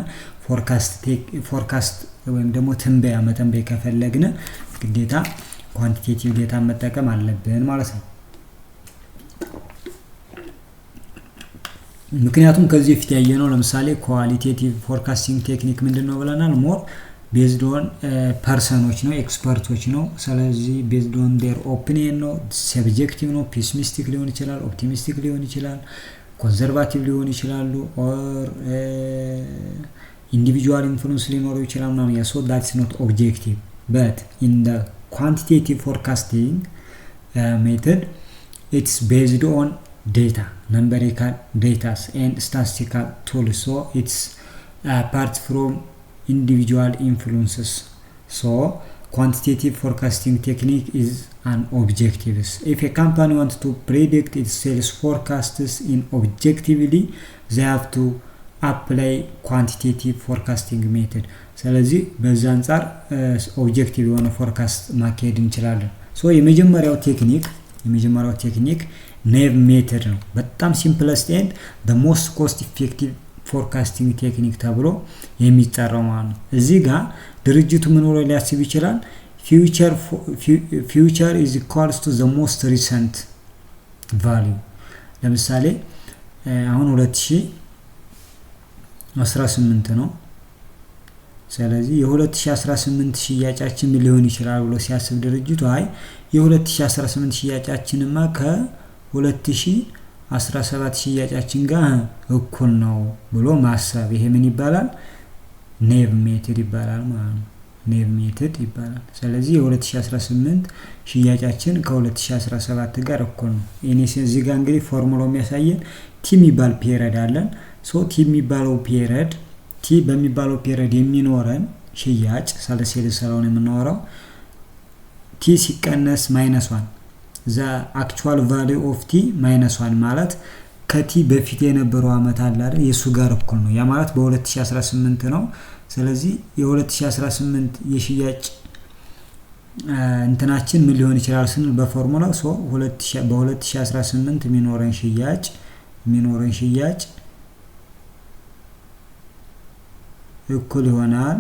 S1: ፎርካስት ወይም ደግሞ ትንበያ መተንበይ ከፈለግን ግዴታ ኳንቲቴቲቭ ዴታ መጠቀም አለብን ማለት ነው። ምክንያቱም ከዚህ በፊት ያየነው ለምሳሌ ኳሊቴቲቭ ፎርካስቲንግ ቴክኒክ ምንድነው ብለናል? ሞር ቤዝድ ኦን ፐርሰኖች ነው፣ ኤክስፐርቶች ነው። ስለዚህ ቤዝድ ኦን ዴር ኦፒኒየን ነው፣ ሰብጀክቲቭ ነው። ፔሲሚስቲክ ሊሆን ይችላል፣ ኦፕቲሚስቲክ ሊሆን ይችላል፣ ኮንሰርቫቲቭ ሊሆን ይችላሉ፣ ኦር ኢንዲቪጁዋል ኢንፍሉዌንስ ሊኖረው ይችላል ማለት ነው። ሶ ዳትስ ኖት ኦብጀክቲቭ በት ኢን ዘ ኳንቲቴቲቭ ፎርካስቲንግ ሜተድ ኢትስ ቤዝድ ኦን data, numerical data and statistical tools. So it's apart from individual influences. So quantitative forecasting technique is an objective. If a company wants to predict its sales forecasts in objectively, they have to apply quantitative forecasting method. ስለዚህ በዛ አንፃር ኦብጀክቲቭ የሆነ ፎርካስት ማካሄድ እንችላለን። ሶ የመጀመሪያው ቴክኒክ ኔቭ ሜተድ ነው። በጣም ሲምፕለስት ኤንድ the most cost effective forecasting ቴክኒክ ተብሎ የሚጠራው ማለት ነው። እዚህ ጋር ድርጅቱ ምን ብሎ ሊያስብ ይችላል? future is equals to the most recent ቫልዩ ለምሳሌ አሁን 2018 ነው። ስለዚህ የ2018 ሽያጫችን ምን ሊሆን ይችላል ብሎ ሲያስብ ድርጅቱ አይ የ2018 ሽያጫችንማ ከ2017 ሽያጫችን ጋር እኩል ነው ብሎ ማሰብ ይሄ ምን ይባላል? ኔቭ ሜትድ ይባላል ማለት ነው። ኔቭ ሜትድ ይባላል። ስለዚህ የ2018 ሽያጫችን ከ2017 ጋር እኩል ነው። እዚህ ጋር እንግዲህ ፎርሙላው የሚያሳየን ቲ የሚባል ፔሪድ አለን። ሶ ቲ በሚባለው ፔሪድ የሚኖረን ሽያጭ ስለ ሴልስ ስለሆነ የምናወራው ቲ ሲቀነስ -1 ዘ አክቹዋል ቫልዩ ኦፍ ቲ -1 ማለት ከቲ በፊት የነበረው አመት አለ አይደል የሱ ጋር እኩል ነው። ያ ማለት በ2018 ነው። ስለዚህ የ2018 የሽያጭ እንትናችን ምን ሊሆን ይችላል ስንል በፎርሙላው በ2018 የሚኖረን ሽያጭ እኩል ይሆናል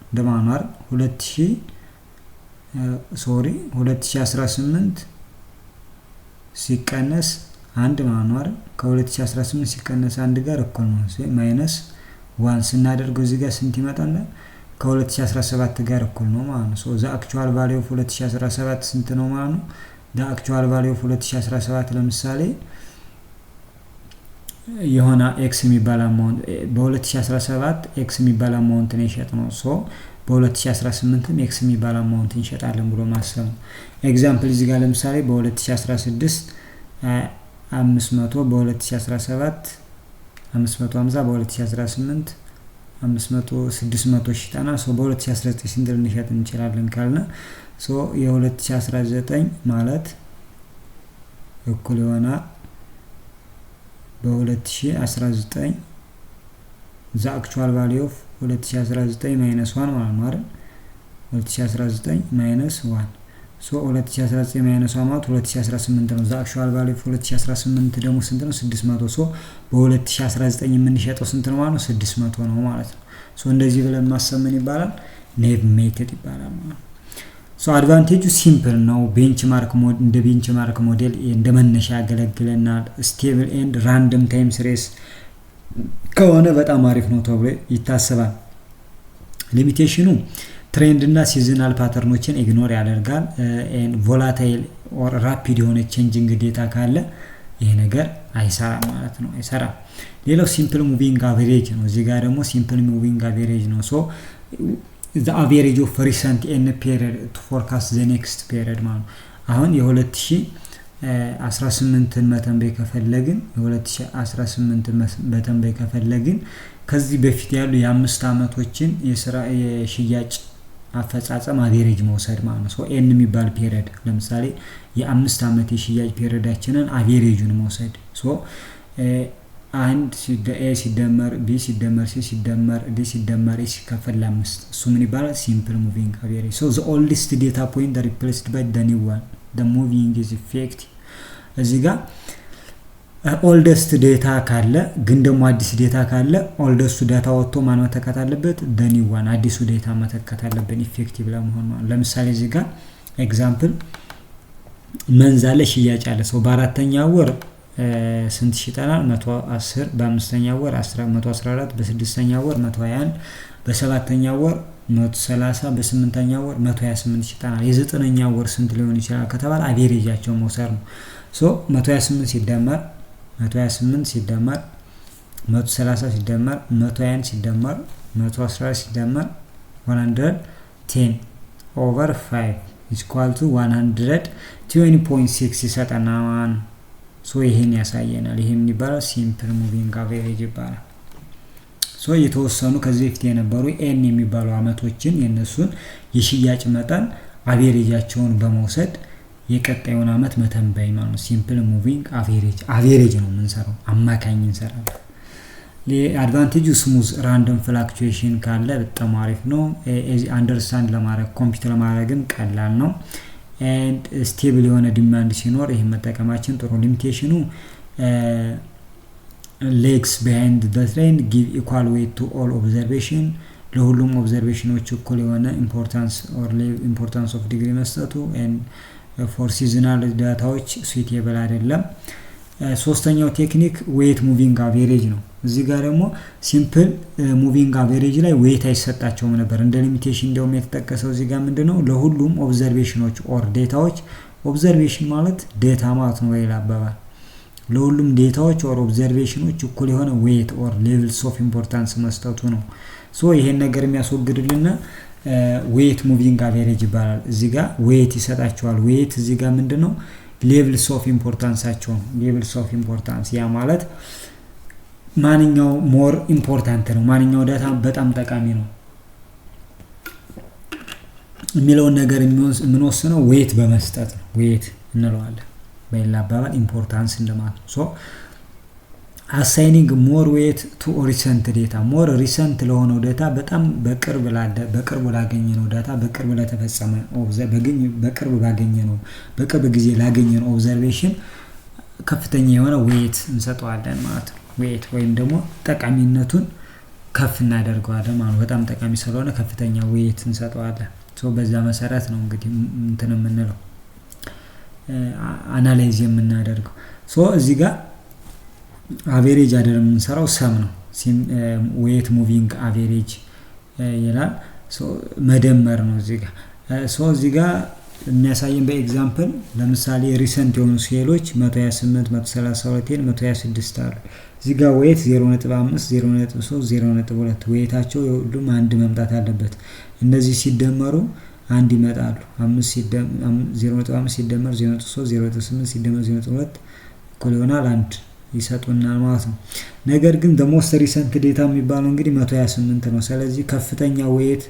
S1: እንደማኗር 2018 ሲቀነስ 1 ማኗር ከ2018 ሲቀነስ 1 ጋር እኩል ነው -1 ስናደርገው እዚህ ጋር ስንት ይመጣል? ከ2017 ጋር እኩል ነው ማለት ነው። ዘ አክቹዋል ቫልዩ ኦፍ 2017 ስንት ነው ማለት ነው? ዘ አክቹዋል ቫልዩ ኦፍ 2017 ለምሳሌ የሆነ ኤክስ የሚባል አማውንት በ2017 ኤክስ የሚባል አማውንት ነው የሸጥነው። በ2018ም ኤክስ የሚባል አማውንት እንሸጣለን ብሎ ማሰብ ነው። ኤግዛምፕል እዚህ ጋር ለምሳሌ በ2016 500 በ2017 550 በ2018 600 ሽጠናል። በ2019 ስንት ልንሸጥ እንችላለን ካልን የ2019 ማለት እኩል ይሆናል በ2019 the actual value of 2019 -1 ማለት ነው አይደል? 2019 -1 2019 -1 ማለት 2018 ነው። the actual value of 2018 ደግሞ ስንት ነው? 600 በ2019 የምንሸጠው ስንት ነው ማለት ነው? 600 ነው ማለት ነው። እንደዚህ ብለን ማሰብ ምን ይባላል? ኔቭ ሜትድ ይባላል ማለት ነው። አድቫንቴጁ ሲምፕል ነው። እንደ ቤንችማርክ ሞዴል እንደ መነሻ ያገለግለናል። ስቴብል ኤንድ ራንደም ታይም ሲሪስ ከሆነ በጣም አሪፍ ነው ተብሎ ይታሰባል። ሊሚቴሽኑ ትሬንድ እና ሲዝናል ፓተርኖችን ኢግኖር ያደርጋል። ቮላታይል ኦር ራፒድ የሆነ ቼንጂንግ ዴታ ካለ ይሄ ነገር አይሰራም ማለት ነው። አይሰራም። ሌላው ሲምፕል ሙቪንግ አቨሬጅ ነው። እዚህ ጋር ደግሞ ሲምፕል ሙቪንግ አቨሬጅ ነው። the average of recent end period to forecast the next period ማለት ነው። አሁን የ2018ን መተንበይ ከፈለግን ከዚህ በፊት ያሉ የ5 አመቶችን የሽያጭ አፈጻጸም አቬሬጅ መውሰድ ማለት ነው። ኤን የሚባል ፔሪድ ለምሳሌ የ5 አመት የሽያጭ ፔሪዳችንን አቬሬጁን መውሰድ አንድ ኤ ሲደመር ቢ ሲደመር ሲ ሲደመር ዲ ሲደመር ኢ ሲከፈል ለ5 እሱ ምን ይባላል? ሲምፕል ሙቪንግ አቨሬጅ። the oldest data point replaced by the new one the moving is effective። እዚህ ጋር ኦልደስት ዴታ ካለ ግን ደግሞ አዲስ ዴታ ካለ ኦልደስቱ ዳታ ወጥቶ ማን መተካት አለበት? the new one አዲሱ ዴታ መተካት አለበት ኢፌክቲቭ ለመሆን ማለት። ለምሳሌ እዚህ ጋር ኤግዛምፕል መንዛለ ሽያጭ አለ። በአራተኛው ወር ስንት ሽጠናል? 110 በአምስተኛው ወር 114 በስድስተኛው ወር 121 በሰባተኛው ወር 130 በስምንተኛው ወር 128 ሽጠናል። የዘጠነኛው ወር ስንት ሊሆን ይችላል ከተባለ አቬሬጃቸው መውሰድ ነው። 128 ሲደመር 130 ሲደመር 121 ሲደመር 114 ሲደመር 110 over 5 is equal to 120.6 ይሰጠናል። ይሄን ያሳየናል። ይሄም ይባላል ሲምፕል ሙቪንግ አቨሬጅ ይባላል። የተወሰኑ ከዚህ በፊት የነበሩ ኤን የሚባሉ አመቶችን የነሱን የሽያጭ መጠን አቬሬጃቸውን በመውሰድ የቀጣዩን አመት መተንበይ ማለት ነው። ሲምፕል ሙቪንግ አቬሬጅ ነው የምንሰራው፣ አማካኝ እንሰራለን። አድቫንቴጁ ስሙዝ ራንደም ፍላክቹዌሽን ካለ በጣም አሪፍ ነው። አንደርስታንድ ለማድረግ ኮምፒውተር ለማድረግም ቀላል ነው። and stable የሆነ ዲማንድ ሲኖር ይሄን መጠቀማችን ጥሩ። ሊሚቴሽኑ legs behind the trend give equal weight to all observation ለሁሉም ኦብዘርቬሽኖች እኩል የሆነ ኢምፖርታንስ ኦር ኢምፖርታንስ ኦፍ ዲግሪ መስጠቱ and ፎር ሲዝናል ዳታዎች ስዊቴብል አይደለም። ሶስተኛው ቴክኒክ ዌት ሙቪንግ አቬሬጅ ነው። እዚህ ጋር ደግሞ ሲምፕል ሙቪንግ አቬሬጅ ላይ ዌት አይሰጣቸውም ነበር እንደ ሊሚቴሽን እንደውም የተጠቀሰው እዚህ ጋር ምንድነው ለሁሉም ኦብዘርቬሽኖች ኦር ዴታዎች ኦብዘርቬሽን ማለት ዴታ ማለት ነው በሌላ አባባል ለሁሉም ዴታዎች ኦር ኦብዘርቬሽኖች እኩል የሆነ ዌት ኦር ሌቭልስ ኦፍ ኢምፖርታንስ መስጠቱ ነው። ሶ ይሄን ነገር የሚያስወግድልና ዌት ሙቪንግ አቬሬጅ ይባላል። እዚህ ጋር ዌት ይሰጣቸዋል። ዌት እዚህ ጋር ምንድነው ሌቭልስ ኦፍ ኢምፖርታንሳቸው ነው። ሌቭልስ ኦፍ ኢምፖርታንስ ያ ማለት ማንኛው ሞር ኢምፖርታንት ነው ማንኛው ዳታ በጣም ጠቃሚ ነው የሚለውን ነገር የምንወስነው ዌት በመስጠት ነው። ዌት እንለዋለን በሌላ አባባል ኢምፖርታንስ እንደማለት ነው። ሶ አሳይኒንግ ሞር ዌት ቱ ሪሰንት ዴታ ሞር ሪሰንት ለሆነው ዳታ በጣም በቅርብ ላገኘነው ዳታ በቅርብ ለተፈጸመ በቅርብ ጊዜ ላገኘነው ኦብዘርቬሽን ከፍተኛ የሆነ ዌት እንሰጠዋለን ማለት ነው። ዌት ወይም ደግሞ ጠቃሚነቱን ከፍ እናደርገዋለን ማለት ነው። በጣም ጠቃሚ ስለሆነ ከፍተኛ ዌት እንሰጠዋለን። ሶ በዛ መሰረት ነው እንግዲህ እንትን የምንለው አናላይዝ የምናደርገው። ሶ እዚህ ጋር አቬሬጅ አይደለም የምንሰራው ሰም ነው። ዌት ሙቪንግ አቬሬጅ ይላል። ሶ መደመር ነው እዚህ ጋር። ሶ እዚህ ጋር የሚያሳየን በኤግዛምፕል ለምሳሌ ሪሰንት የሆኑ ሴሎች 128 132 126 አሉ። እዚህ ጋር ዌት 0.5 0.3 0.2 ዌታቸው ሁሉም አንድ መምጣት አለበት። እነዚህ ሲደመሩ አንድ ይመጣሉ። 0.5 ሲደመር 0.3 0.8 ሲደመር 0.2 እኩል ይሆናል 1 ይሰጡናል ማለት ነው። ነገር ግን ሞስት ሪሰንት ዴታ የሚባለው እንግዲህ 128 ነው። ስለዚህ ከፍተኛ ዌት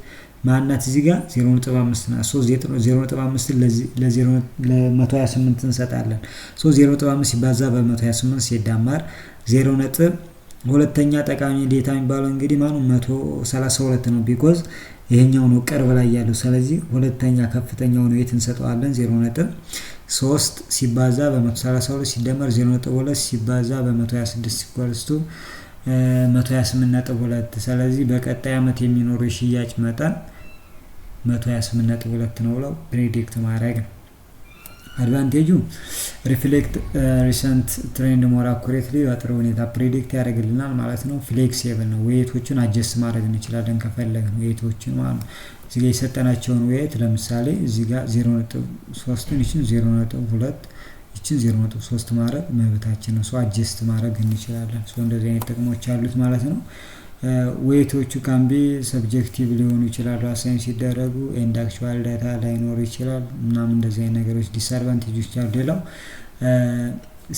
S1: ማናት እዚህ ጋር 0.5 እና 0.5 ለ128 እንሰጣለን። 0.5 ሲባዛ በ128 ሲዳመር 0. ሁለተኛ ጠቃሚ ዴታ የሚባለው እንግዲህ ማነው 132 ነው። ቢኮዝ ይሄኛው ነው ቅርብ ላይ ያለው። ስለዚህ ሁለተኛ ከፍተኛው ነው የት እንሰጠዋለን 0.3 ሲባዛ በ132 ሲደመር 0.2 ሲባዛ በ126 ኢኳልስ ቱ 128.2 ስለዚህ በቀጣይ አመት የሚኖረው የሽያጭ መጠን 128.2 ነው ብለው ፕሬዲክት ማድረግ ነው። አድቫንቴጁ ሪፍሌክት ሪሰንት ትሬንድ ሞር አኩሬትሊ በጥሩ ሁኔታ ፕሬዲክት ያደርግልናል ማለት ነው። ፍሌክሲብል ነው። ዌቶችን አጀስት ማድረግ እንችላለን ከፈለግን ዌቶችን ማለት ነው። እዚህ ጋር የሰጠናቸውን ዌት ለምሳሌ እዚህ ጋር 0.3 ይችን 0.2 ይችን 0.3 ማድረግ መብታችን ነው። አጀስት ማድረግ እንችላለን። እንደዚህ አይነት ጥቅሞች አሉት ማለት ነው። ዌቶቹ ካን ቢ ሰብጀክቲቭ ሊሆኑ ይችላሉ አሳይን ሲደረጉ ኤንድ አክቹዋል ዳታ ላይኖር ይችላል ምናምን እንደዚህ አይነት ነገሮች ዲስአድቫንቴጆች አሉ። ሌላው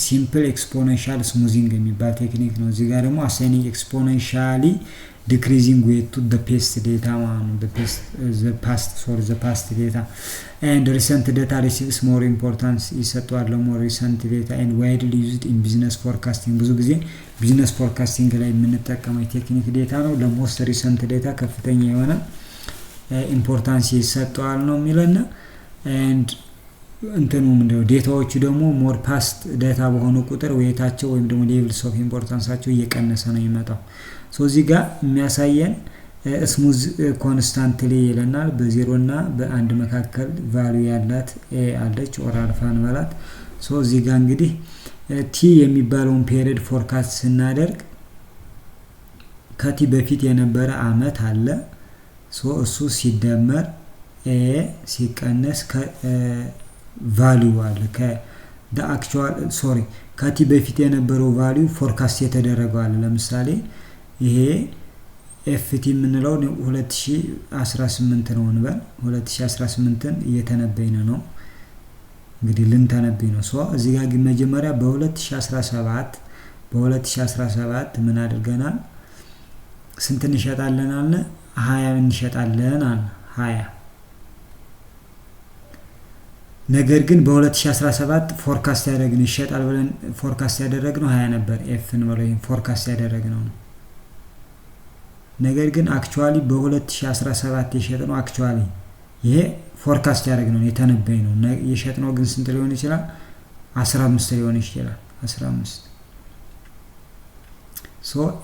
S1: ሲምፕል ኤክስፖኔንሻል ስሙዚንግ የሚባል ቴክኒክ ነው። እዚህ ጋር ደግሞ አሳይኒንግ ኤክስፖኔንሻሊ decreasing weight to the past data the past data and recent data receives more importance ይሰጣል more recent data and widely used in business forecasting ብዙ ጊዜ ቢዝነስ ፎርካስቲንግ ላይ የምንጠቀመው ቴክኒክ ዴታ ነው። ለሞስት ሪሰንት ዴታ ከፍተኛ የሆነ ኢምፖርታንስ ይሰጣል ነው የሚለና and እንትኑ ምንድነው ዴታዎቹ ደግሞ ሞር ፓስት ዳታ በሆኑ ቁጥር ዌታቸው ወይም ደግሞ ሌቭልስ ኦፍ ኢምፖርታንሳቸው እየቀነሰ ነው የሚመጣው። እዚህ ጋር የሚያሳየን ስሙዝ ኮንስታንትሊ ይለናል። በ0 እና በ1 መካከል ቫልዩ ያላት ኤ አለች ኦር አልፋ እንበላት። እዚህ ጋር እንግዲህ ቲ የሚባለውን ፔሪድ ፎርካስት ስናደርግ ከቲ በፊት የነበረ አመት አለ። እሱ ሲደመር ኤ ሲቀነስ ቫልዩ አለ ከቲ በፊት የነበረው ቫልዩ ፎርካስት የተደረገው አለ። ለምሳሌ ይሄ ኤፍቲ የምንለው 2018 ነው እንበል 2018ን እየተነበይነ ነው እንግዲህ ልንተነብይ ነው። እዚህ ጋር ግን መጀመሪያ በ2017 ምን አድርገናል ስንት እንሸጣለን አለ 20 እንሸጣለን አለ 20 ነገር ግን በ2017 ፎርካስት ያደረግን ይሸጣል ብለን ፎርካስት ያደረግነው 20 ነበር። ኤፍን ብለው ፎርካስት ያደረግነው ነው። ነገር ግን አክቹአሊ በ2017 የሸጥነው አክቹአሊ ይሄ ፎርካስት ያደረግነው የተነበየነው የሸጥነው ግን ስንት ሊሆን ይችላል 15 ሊሆን ይችላል 15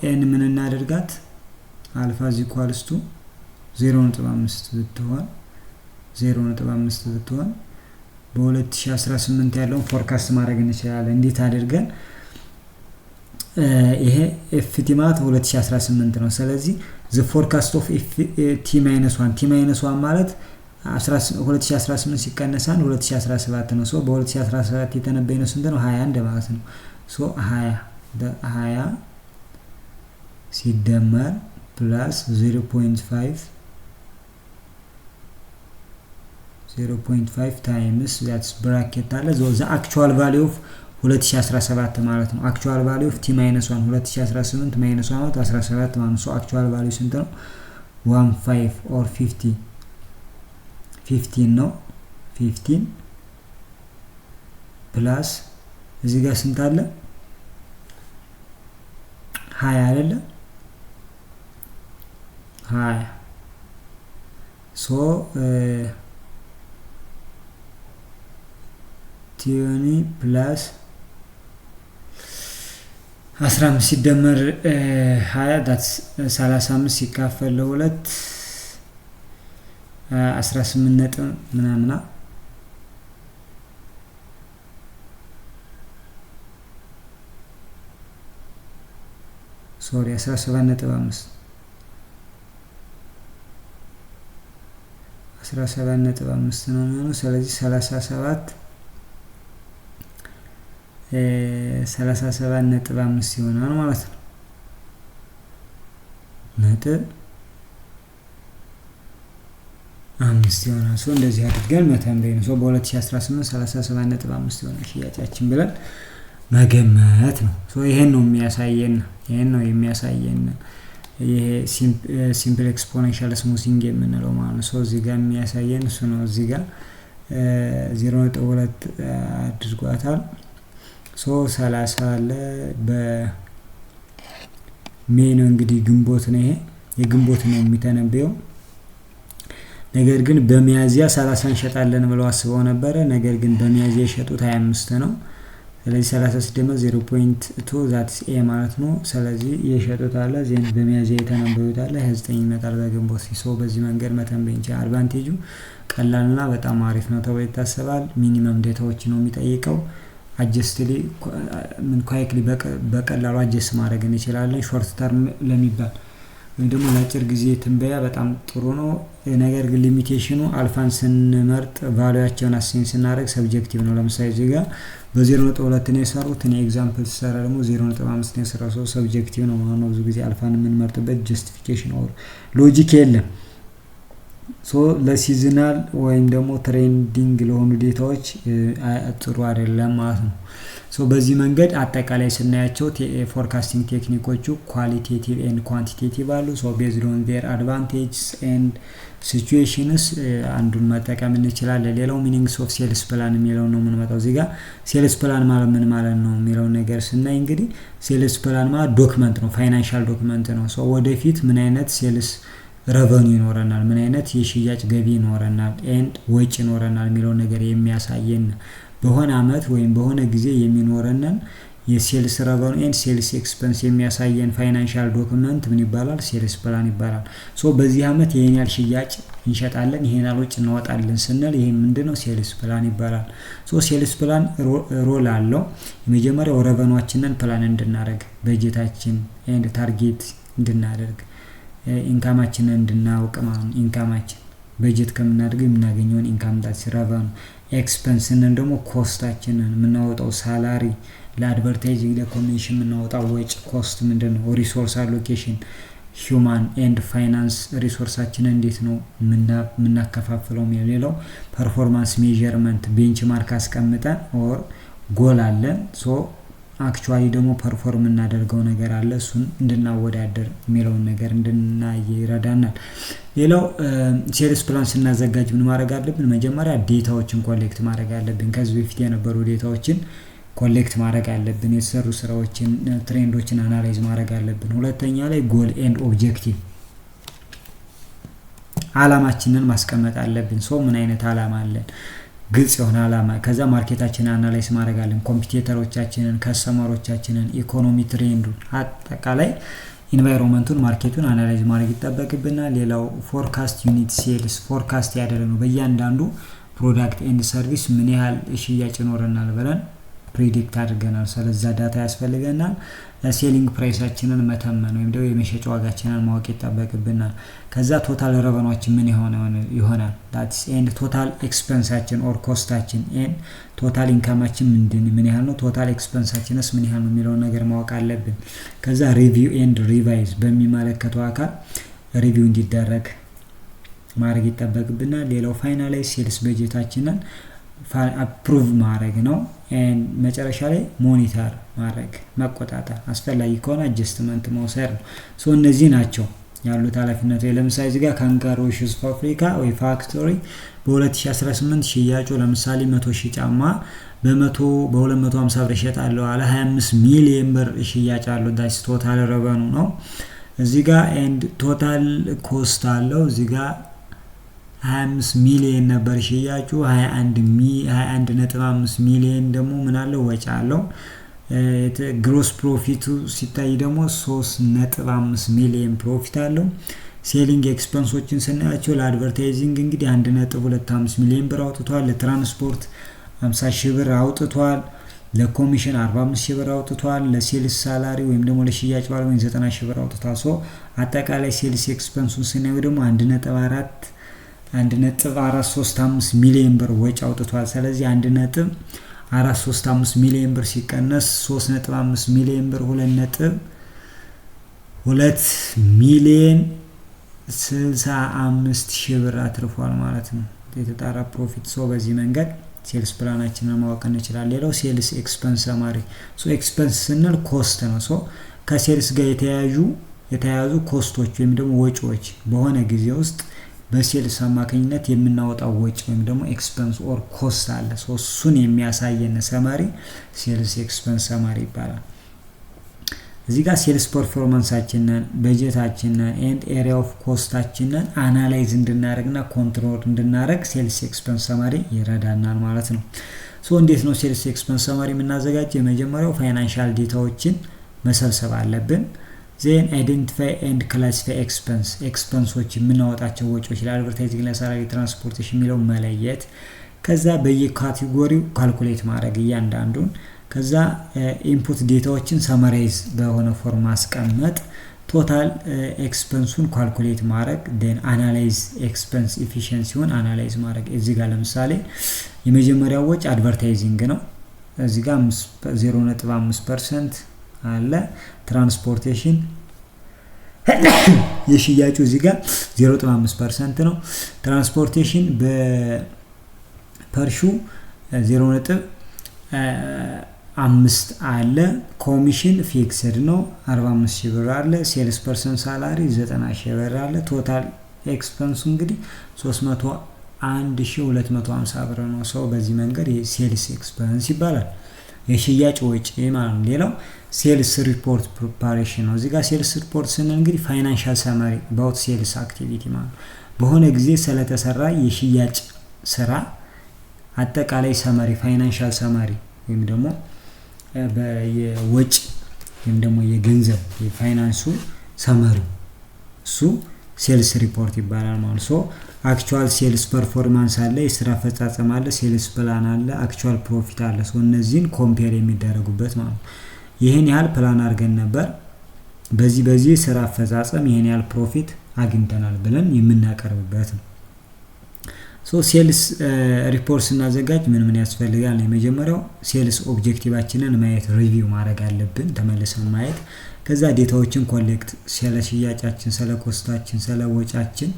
S1: ኤን ምን እናደርጋት አልፋ ኢኳልስ ቱ 0.5 ብትሆን በ2018 ያለውን ፎርካስት ማድረግ እንችላለን። እንዴት አድርገን ይሄ ኤፍቲ ማለት 2018 ነው። ስለዚህ the forecast of t-1 t-1 ማለት 2018 ሲቀነስ 2017 ነው። ሶ በ2017 የተነበየው ስንት ነው? 21 ማለት ነው። ሶ 20 ሲደመር ፕላስ 0.5 ታይምስ that's bracket አለ the actual value of 2017 ማለት ነው። actual value of t-1 2018 -1 ማለት 17 ማለት ነው። actual value ስንት ነው? 15 or 15 ነው። 15 ፕላስ እዚህ ጋር ስንት አለ? 20 አይደለ? 20 ሶ ቲዮኒ ፕላስ 15 ሲደመር 20 that's 35 ሲካፈል ለ2 18 ነጥብ ምናምን ሶሪ 17.5 ነው የሚሆነው። ስለዚህ 37.5 ይሆናል ማለት ነው። ነጥብ 5 ይሆናል። ሶ እንደዚህ አድርገን መተንበይ ነው። ሶ በ2018 37.5 ይሆናል ሽያጫችን ብለን መገመት ነው። ሶ ይሄን ነው የሚያሳየን ይሄ ሲምፕል ኤክስፖኔንሻል ስሙዚንግ የምንለው ማለት ነው። ሶ እዚህ ጋር የሚያሳየን እሱ ነው። እዚህ ጋር 0.2 አድርጓታል። ሶ 30 አለ በሜይ ነው እንግዲህ ግንቦት ነው። ይሄ የግንቦት ነው የሚተነበየው። ነገር ግን በሚያዚያ 30 እንሸጣለን ብለው አስበው ነበረ። ነገር ግን በሚያዚያ የሸጡት 25 ነው። ስለዚህ 30 ሲደመር 0.2 ዛትስ ኤ ማለት ነው። ስለዚህ የሸጡት አለ ዜን በሚያዚያ የተነበዩት አለ 29 ይመጣል በግንቦት። ሶ በዚህ መንገድ መተንበይ እንችላለን። አድቫንቴጁ ቀላልና በጣም አሪፍ ነው ተብሎ ይታሰባል። ሚኒመም ዴታዎች ነው የሚጠይቀው። አጀስትሊ ኳይክሊ በቀላሉ አጀስት ማድረግ እንችላለን። ሾርት ተርም ለሚባል ወይም ደግሞ ለአጭር ጊዜ ትንበያ በጣም ጥሩ ነው። ነገር ግን ሊሚቴሽኑ አልፋን ስንመርጥ ቫልዩአቸውን አሳይን ስናደርግ ሰብጀክቲቭ ነው። ለምሳሌ እዚህ ጋር በ0.2 ነው የሰሩት። እኔ ኤግዛምፕል ሲሰራ ደግሞ 0.5 ነው የሰራው። ሰው ሰብጀክቲቭ ነው ማለት ነው። ብዙ ጊዜ አልፋን የምንመርጥበት ጀስቲፊኬሽን ኦር ሎጂክ የለም። ሶ ለሲዝናል ወይም ደግሞ ትሬንዲንግ ለሆኑ ዴታዎች ጥሩ አይደለም ማለት ነው። ሶ በዚህ መንገድ አጠቃላይ ስናያቸው ፎርካስቲንግ ቴክኒኮቹ ኳሊቴቲቭ ኤንድ ኳንቲቴቲቭ አሉ። ሶ ቤዝድ ኦን ዜር አድቫንቴጅስ ኤንድ ሲቹዌሽንስ አንዱን መጠቀም እንችላለን። ሌላው ሚኒንግስ ኦፍ ሴልስ ፕላን የሚለው ነው የምንመጣው። እዚህ ጋር ሴልስ ፕላን ማለት ምን ማለት ነው የሚለው ነገር ስናይ እንግዲህ ሴልስ ፕላን ማለት ዶክመንት ነው፣ ፋይናንሻል ዶክመንት ነው። ሶ ወደፊት ምን አይነት ሴልስ ረቨኒ ይኖረናል፣ ምን አይነት የሽያጭ ገቢ ይኖረናል ኤንድ ወጪ ይኖረናል የሚለው ነገር የሚያሳየን በሆነ አመት ወይም በሆነ ጊዜ የሚኖረንን የሴልስ ረቨኒ ኤንድ ሴልስ ኤክስፐንስ የሚያሳየን ፋይናንሻል ዶክመንት ምን ይባላል? ሴልስ ፕላን ይባላል። ሶ በዚህ አመት ይሄን ያህል ሽያጭ እንሸጣለን፣ ይሄን ያህል ወጪ እናወጣለን ስንል ይሄ ምንድነው? ሴልስ ፕላን ይባላል። ሶ ሴልስ ፕላን ሮል አለው። የመጀመሪያው ረቨኗችንን ፕላን እንድናደርግ፣ በጀታችን ኤንድ ታርጌት እንድናደርግ፣ ኢንካማችንን እንድናውቅ ማለት ነው። ኢንካማችን በጀት ከምናደርግ የምናገኘውን ኢንካም ታክስ ረቨኑ፣ ኤክስፐንስን ደግሞ ኮስታችንን የምናወጣው ሳላሪ፣ ለአድቨርታይዚንግ ለኮሚሽን የምናወጣው ወጪ ኮስት ምንድነው? ሪሶርስ አሎኬሽን፣ ሂውማን ኤንድ ፋይናንስ ሪሶርሳችንን እንዴት ነው የምናከፋፍለው። ሌላው ፐርፎርማንስ ሜዠርመንት ቤንችማርክ አስቀምጠን ኦር ጎል አለን። ሶ አክቹዋሊ ደግሞ ፐርፎርም እናደርገው ነገር አለ፣ እሱን እንድናወዳደር የሚለውን ነገር እንድናይ ይረዳናል። ሌላው ሴልስ ፕላን ስናዘጋጅ ምን ማድረግ አለብን? መጀመሪያ ዴታዎችን ኮሌክት ማድረግ አለብን። ከዚህ በፊት የነበሩ ዴታዎችን ኮሌክት ማድረግ አለብን። የተሰሩ ስራዎችን፣ ትሬንዶችን አናላይዝ ማድረግ አለብን። ሁለተኛ ላይ ጎል ኤንድ ኦብጀክቲቭ አላማችንን ማስቀመጥ አለብን። ሶ ምን አይነት አላማ አለን? ግልጽ የሆነ አላማ። ከዛ ማርኬታችንን አናላይዝ ማድረግ አለን። ኮምፒቲተሮቻችንን፣ ከስተመሮቻችንን፣ ኢኮኖሚ ትሬንዱን፣ አጠቃላይ ኢንቫይሮንመንቱን፣ ማርኬቱን አናላይዝ ማድረግ ይጠበቅብናል። ሌላው ፎርካስት ዩኒት ሴልስ ፎርካስት ያደረግነው በእያንዳንዱ ፕሮዳክት ኤንድ ሰርቪስ ምን ያህል ሽያጭ ይኖረናል ብለን ፕሪዲክት አድርገናል። ስለዛ ዳታ ያስፈልገናል። ሴሊንግ ፕራይሳችንን መተመን ወይም ደግሞ የመሸጫ ዋጋችንን ማወቅ ይጠበቅብናል። ከዛ ቶታል ረቨኗችን ምን ይሆናል ዳትስ ኤንድ ቶታል ኤክስፐንሳችን ኦር ኮስታችን ኤንድ ቶታል ኢንካማችን ምን ያህል ነው፣ ቶታል ኤክስፐንሳችንስ ምን ያህል ነው የሚለውን ነገር ማወቅ አለብን። ከዛ ሪቪው ኤንድ ሪቫይዝ በሚመለከተው አካል ሪቪው እንዲደረግ ማድረግ ይጠበቅብናል። ሌላው ፋይናላይዝ ሴልስ በጀታችንን አፕሩቭ ማድረግ ነው። መጨረሻ ላይ ሞኒተር ማድረግ መቆጣጠር፣ አስፈላጊ ከሆነ አጀስትመንት መውሰድ ነው። እነዚህ ናቸው ያሉት ኃላፊነቶች። ለምሳሌ እዚህ ጋር ካንጋሮ ሹዝ ፋብሪካ ወይ ፋክቶሪ በ2018 ሽያጩ ለምሳሌ 100 ሺህ ጫማ በ250 ብር ይሸጣል አለ። 25 ሚሊዮን ብር ሽያጭ አለው። ዳስ ቶታል ረቨኑ ነው። እዚህ ጋር ኤንድ ቶታል ኮስት አለው። እዚህ ጋር 25 ሚሊዮን ነበር ሽያጩ። 21.5 ሚሊዮን ደግሞ ምን አለው ወጪ አለው። ግሮስ ፕሮፊቱ ሲታይ ደግሞ 3.5 ሚሊዮን ፕሮፊት አለው። ሴሊንግ ኤክስፐንሶችን ስናያቸው ለአድቨርታይዚንግ እንግዲህ 1.25 ሚሊዮን ብር አውጥቷል። ለትራንስፖርት 50 ሺህ ብር አውጥቷል። ለኮሚሽን 45 ሺህ ብር አውጥቷል። ለሴልስ ሳላሪ ወይም ደግሞ ለሽያጭ ባለሙያ 90 ሺህ ብር አውጥቷል። አጠቃላይ ሴልስ ኤክስፐንሱን ስናየው ደግሞ 1.435 ሚሊዮን ብር ወጪ አውጥቷል። ስለዚህ 1.435 ሚሊዮን ብር ሲቀነስ 3.5 ሚሊዮን ብር 2 ሚሊዮን 65 ሺህ ብር አትርፏል ማለት ነው የተጣራ ፕሮፊት። በዚህ መንገድ ሴልስ ፕላናችንን ማወቅ እንችላለን። ሌላው ሴልስ ኤክስፐንስ ሰማሪ። ኤክስፐንስ ስንል ኮስት ነው። ከሴልስ ጋር የተያያዙ ኮስቶች ወይም ደግሞ ወጪዎች በሆነ ጊዜ ውስጥ በሴልስ አማካኝነት የምናወጣው ወጪ ወይም ደግሞ ኤክስፐንስ ኦር ኮስት አለ። እሱን የሚያሳየን ሰማሪ ሴልስ ኤክስፐንስ ሰማሪ ይባላል። እዚህ ጋር ሴልስ ፐርፎርማንሳችንን፣ በጀታችንን ኤንድ ኤሪያ ኦፍ ኮስታችንን አናላይዝ እንድናደርግና ኮንትሮል እንድናደርግ ሴልስ ኤክስፐንስ ሰማሪ ይረዳናል ማለት ነው። እንዴት ነው ሴልስ ኤክስፐንስ ሰማሪ የምናዘጋጀው? የመጀመሪያው ፋይናንሻል ዴታዎችን መሰብሰብ አለብን። ዜን አይደንቲፋይ ኤንድ ክላሲፋይ ኤክስፐንሶች የምናወጣቸው ወጪዎች ለአድቨርታይዚንግ፣ ለሳላሪ፣ ትራንስፖርቴሽን የሚለው መለየት። ከዛ በየካቴጎሪው ካልኩሌት ማድረግ እያንዳንዱን። ከዛ ኢንፑት ዴታዎችን ሰመራይዝ በሆነ ፎርም ማስቀመጥ። ቶታል ኤክስፐንሱን ካልኩሌት ማድረግ። ዴን አናላይዝ ኤክስፐንስ ኢፊሺየንሲውን አናላይዝ ማድረግ። እዚህ ጋር ለምሳሌ የመጀመሪያው ወጪ አድቨርታይዚንግ ነው። እዚህ ጋር 0.5% አለ። ትራንስፖርቴሽን የሽያጩ እዚህ ጋር 0.5% ነው። ትራንስፖርቴሽን በፐርሹ 0.5 አለ። ኮሚሽን ፊክስድ ነው 45 ሺህ ብር አለ። ሴልስ ፐርሰን ሳላሪ 90 ሺህ ብር አለ። ቶታል ኤክስፐንሱ እንግዲህ 301,250 ብር ነው። በዚህ መንገድ የሴልስ ኤክስፐንስ ይባላል። የሽያጭ ወጪ ማለት ነው። ሌላው ሴልስ ሪፖርት ፕሪፓሬሽን ነው። እዚህ ጋር ሴልስ ሪፖርት ስንል እንግዲህ ፋይናንሻል ሰማሪ አባውት ሴልስ አክቲቪቲ ማለት ነው። በሆነ ጊዜ ስለተሰራ የሽያጭ ስራ አጠቃላይ ሰማሪ ፋይናንሻል ሰማሪ ወይም ደግሞ የወጪ ወይም ደግሞ የገንዘብ የፋይናንሱ ሰማሪ እሱ ሴልስ ሪፖርት ይባላል ማለት ነው። አክቹዋል ሴልስ ፐርፎርማንስ አለ፣ የስራ አፈጻጸም አለ፣ ሴልስ ፕላን አለ፣ አክቹዋል ፕሮፊት አለ። እነዚህን ኮምፔር የሚደረጉበት ማለት ነው። ይሄን ያህል ፕላን አድርገን ነበር፣ በዚህ ስራ አፈጻጸም ይሄን ያህል ፕሮፊት አግኝተናል ብለን የምናቀርብበት ነው። ሴልስ ሪፖርት ስናዘጋጅ ምን ያስፈልጋል? የመጀመሪያው ሴልስ ኦብጀክቲቫችንን ማየት ሪቪው ማድረግ አለብን፣ ተመልሰን ማየት። ከዛ ዴታዎችን ኮሌክት፣ ስለ ሽያጫችን፣ ስለ ኮስታችን፣ ስለ ወጫችን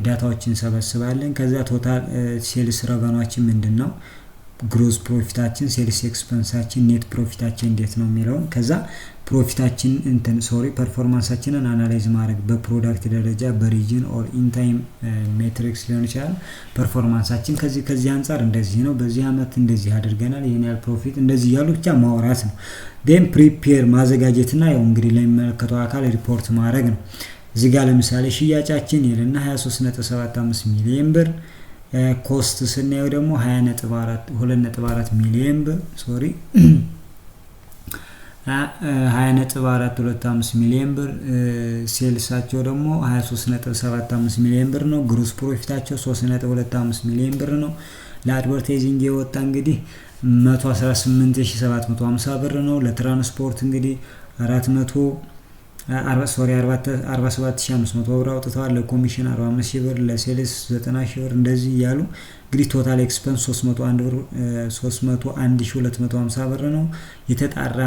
S1: ዳታዎችን ሰበስባለን። ከዛ ቶታል ሴልስ ረቨኗችን ምንድነው፣ ግሮስ ፕሮፊታችን፣ ሴልስ ኤክስፐንሳችን፣ ኔት ፕሮፊታችን እንዴት ነው የሚለውን ከዛ ፕሮፊታችን ፐርፎርማንሳችንን አናላይዝ ማድረግ በፕሮዳክት ደረጃ በሪጅን ኦር ኢንታይም ሜትሪክስ ሊሆን ይችላል። ፐርፎርማንሳችን ከዚህ አንፃር እንደዚህ ነው፣ በዚህ አመት እንደዚህ አድርገናል፣ ይሄን ያህል ፕሮፊት እንደዚህ ያሉ ብቻ ማውራት ነው። ዴን ፕሪፔር ማዘጋጀትና ያው እንግዲህ ለሚመለከተው አካል ሪፖርት ማድረግ ነው። እዚህ ጋር ለምሳሌ ሽያጫችን ይልና 23.75 ሚሊዮን ብር፣ ኮስት ስናየው ደግሞ 2.4 ሚሊዮን ብር 20.425 ሚሊዮን ብር፣ ሴልሳቸው ደግሞ 23.75 ሚሊዮን ብር ነው። ግሮስ ፕሮፊታቸው 3.25 ሚሊዮን ብር ነው። ለአድቨርታይዚንግ የወጣ እንግዲህ 118750 ብር ነው። ለትራንስፖርት እንግዲህ 47500 ብር አውጥተዋል። ለኮሚሽን 45000 ብር፣ ለሴልስ 90000 ብር እንደዚህ እያሉ እንግዲህ ቶታል ኤክስፐንስ 301250 ብር ነው። የተጣራ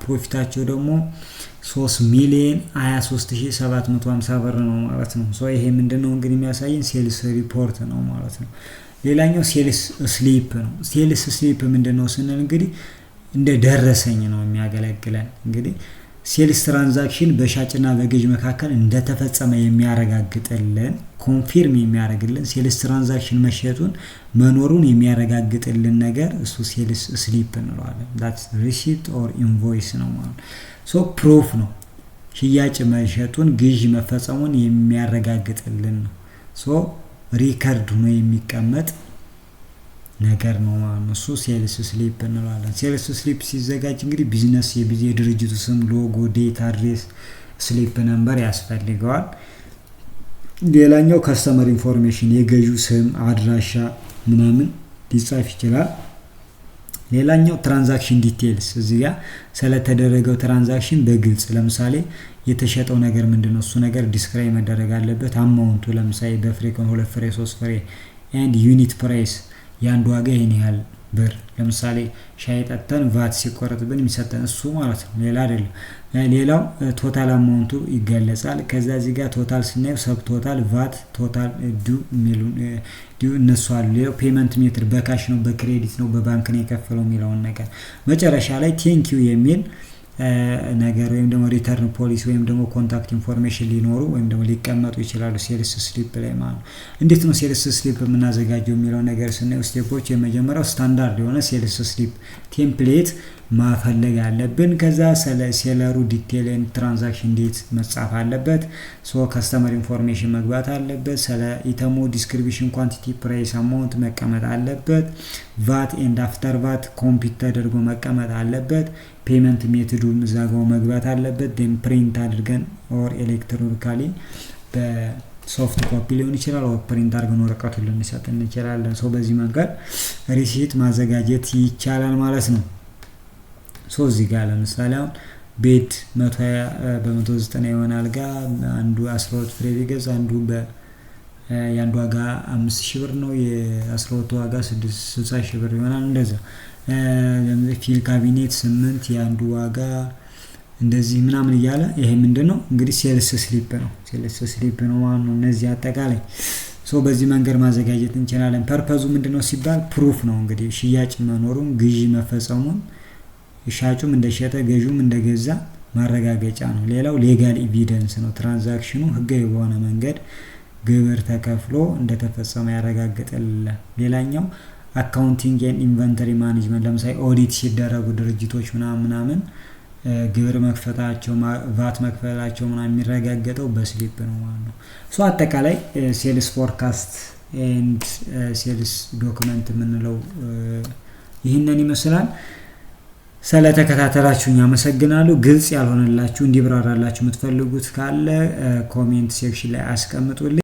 S1: ፕሮፊታቸው ደግሞ 3,023,750 ብር ነው ማለት ነው። ይሄ ምንድነው እንግዲህ የሚያሳየን ሴልስ ሪፖርት ነው ማለት ነው። ሌላኛው ሴልስ ስሊፕ ነው። ሴልስ ስሊፕ ምንድነው ስንል እንግዲህ እንደ ደረሰኝ ነው የሚያገለግለን። እንግዲህ ሴልስ ትራንዛክሽን በሻጭና በገዥ መካከል እንደተፈጸመ የሚያረጋግጥልን ኮንፊርም የሚያደርግልን ሴልስ ትራንዛክሽን መሸጡን መኖሩን የሚያረጋግጥልን ነገር እሱ ሴልስ ስሊፕ እንለዋለን። ዳትስ ሪሲፕት ኦር ኢንቮይስ ነው ማለት ነው። ፕሩፍ ነው ሽያጭ መሸጡን ግዥ መፈጸሙን የሚያረጋግጥልን ነው። ሪከርድ ሆኖ የሚቀመጥ ነገር ነው ማለት ነው። እሱ ሴልስ ስሊፕ እንለዋለን። ሴልስ ስሊፕ ሲዘጋጅ እንግዲህ ቢዝነስ የድርጅቱ ስም፣ ሎጎ፣ ዴት፣ አድሬስ፣ ስሊፕ ነምበር ያስፈልገዋል። ሌላኛው ከስተመር ኢንፎርሜሽን የገዢው ስም፣ አድራሻ ምናምን ሊጻፍ ይችላል። ሌላኛው ትራንዛክሽን ዲቴይልስ እዚህ ጋር ስለተደረገው ትራንዛክሽን በግልጽ ለምሳሌ የተሸጠው ነገር ምንድነው እሱ ነገር ዲስክራይብ መደረግ አለበት። አማውንቱ ለምሳሌ በፍሬ ከሆነ 2 ፍሬ 3 ፍሬ ኤንድ ዩኒት ፕራይስ ያንዱ ዋጋ ይሄን ያህል ብር። ለምሳሌ ሻይ ጠጥተን ቫት ሲቆረጥብን የሚሰጠን እሱ ማለት ነው፣ ሌላ አይደለም። ሌላው ቶታል አማውንቱ ይገለጻል። ከዛ እዚህ ጋር ቶታል ስናየው ሰብ ቶታል፣ ቫት፣ ቶታል ዲው እነሱ አሉ። ሌላው ፔመንት ሜትር በካሽ ነው፣ በክሬዲት ነው፣ በባንክ ነው የከፈለው የሚለውን ነገር መጨረሻ ላይ ቴንኪዩ የሚል ነገር ወይም ደግሞ ሪተርን ፖሊሲ ወይም ደግሞ ኮንታክት ኢንፎርሜሽን ሊኖሩ ወይም ደግሞ ሊቀመጡ ይችላሉ ሴልስ ስሊፕ ላይ ማለት ነው። እንዴት ነው ሴልስ ስሊፕ የምናዘጋጀው የሚለው ነገር ስናየው ስቴፖች፣ የመጀመሪያው ስታንዳርድ የሆነ ሴልስ ስሊፕ ቴምፕሌት ማፈለግ አለብን። ከዛ ሴለሩ ዲቴል ኤንድ ትራንዛክሽን ዴት መጻፍ አለበት። ከስተመር ኢንፎርሜሽን መግባት አለበት። ስለ ኢተሙ ዲስክሪፕሽን፣ ኳንቲቲ፣ ፕራይስ፣ አማውንት መቀመጥ አለበት። ቫት ኤንድ አፍተር ቫት ኮምፒውት ተደርጎ መቀመጥ አለበት። ፔመንት ሜቶዱን እዛጋው መግባት አለበት። ዴን ፕሪንት አድርገን ኦር ኤሌክትሮኒካሊ በሶፍት ኮፒ ሊሆን ይችላል ኦር ፕሪንት አድርገን ወረቀቱን ልንሰጥ እንችላለን። በዚህ መንገድ ሪሲት ማዘጋጀት ይቻላል ማለት ነው። እዚህ ጋር ለምሳሌ አሁን ቤት 120 በ190 የሆነ አልጋ አንዱ 12 ፍሬ ቢገዛ የአንዱ ዋጋ 5000 ብር ነው፣ የ12 ዋጋ 60,000 ብር ይሆናል። እንደዛ ፊል ካቢኔት 8 የአንዱ ዋጋ እንደዚህ ምናምን እያለ ይሄ ምንድነው እንግዲህ ሴልስ ስሊፕ ነው። ሴልስ ስሊፕ ነው ማለት ነው። እነዚህ አጠቃላይ በዚህ መንገድ ማዘጋጀት እንችላለን። ፐርፐዙ ምንድነው ሲባል ፕሩፍ ነው እንግዲህ ሽያጭ መኖሩን ግዢ መፈጸሙን ሻጩም እንደሸጠ ገዢውም እንደገዛ ማረጋገጫ ነው። ሌላው ሌጋል ኤቪደንስ ነው። ትራንዛክሽኑ ህጋዊ በሆነ መንገድ ግብር ተከፍሎ እንደተፈጸመ ያረጋግጣል። ሌላኛው አካውንቲንግ ኤንድ ኢንቨንተሪ ማኔጅመንት ለምሳሌ ኦዲት ሲደረጉ ድርጅቶች ምናምን ግብር መክፈታቸው ቫት መክፈላቸው ምናምን የሚረጋገጠው በስሊፕ ነው ማለት ነው። አጠቃላይ ሴልስ ፎርካስት ኤንድ ሴልስ ዶክመንት የምንለው ይህንን ይመስላል። ስለተከታተላችሁኝ አመሰግናለሁ። ግልጽ ያልሆነላችሁ እንዲብራራላችሁ የምትፈልጉት ካለ ኮሜንት ሴክሽን ላይ አስቀምጡልኝ።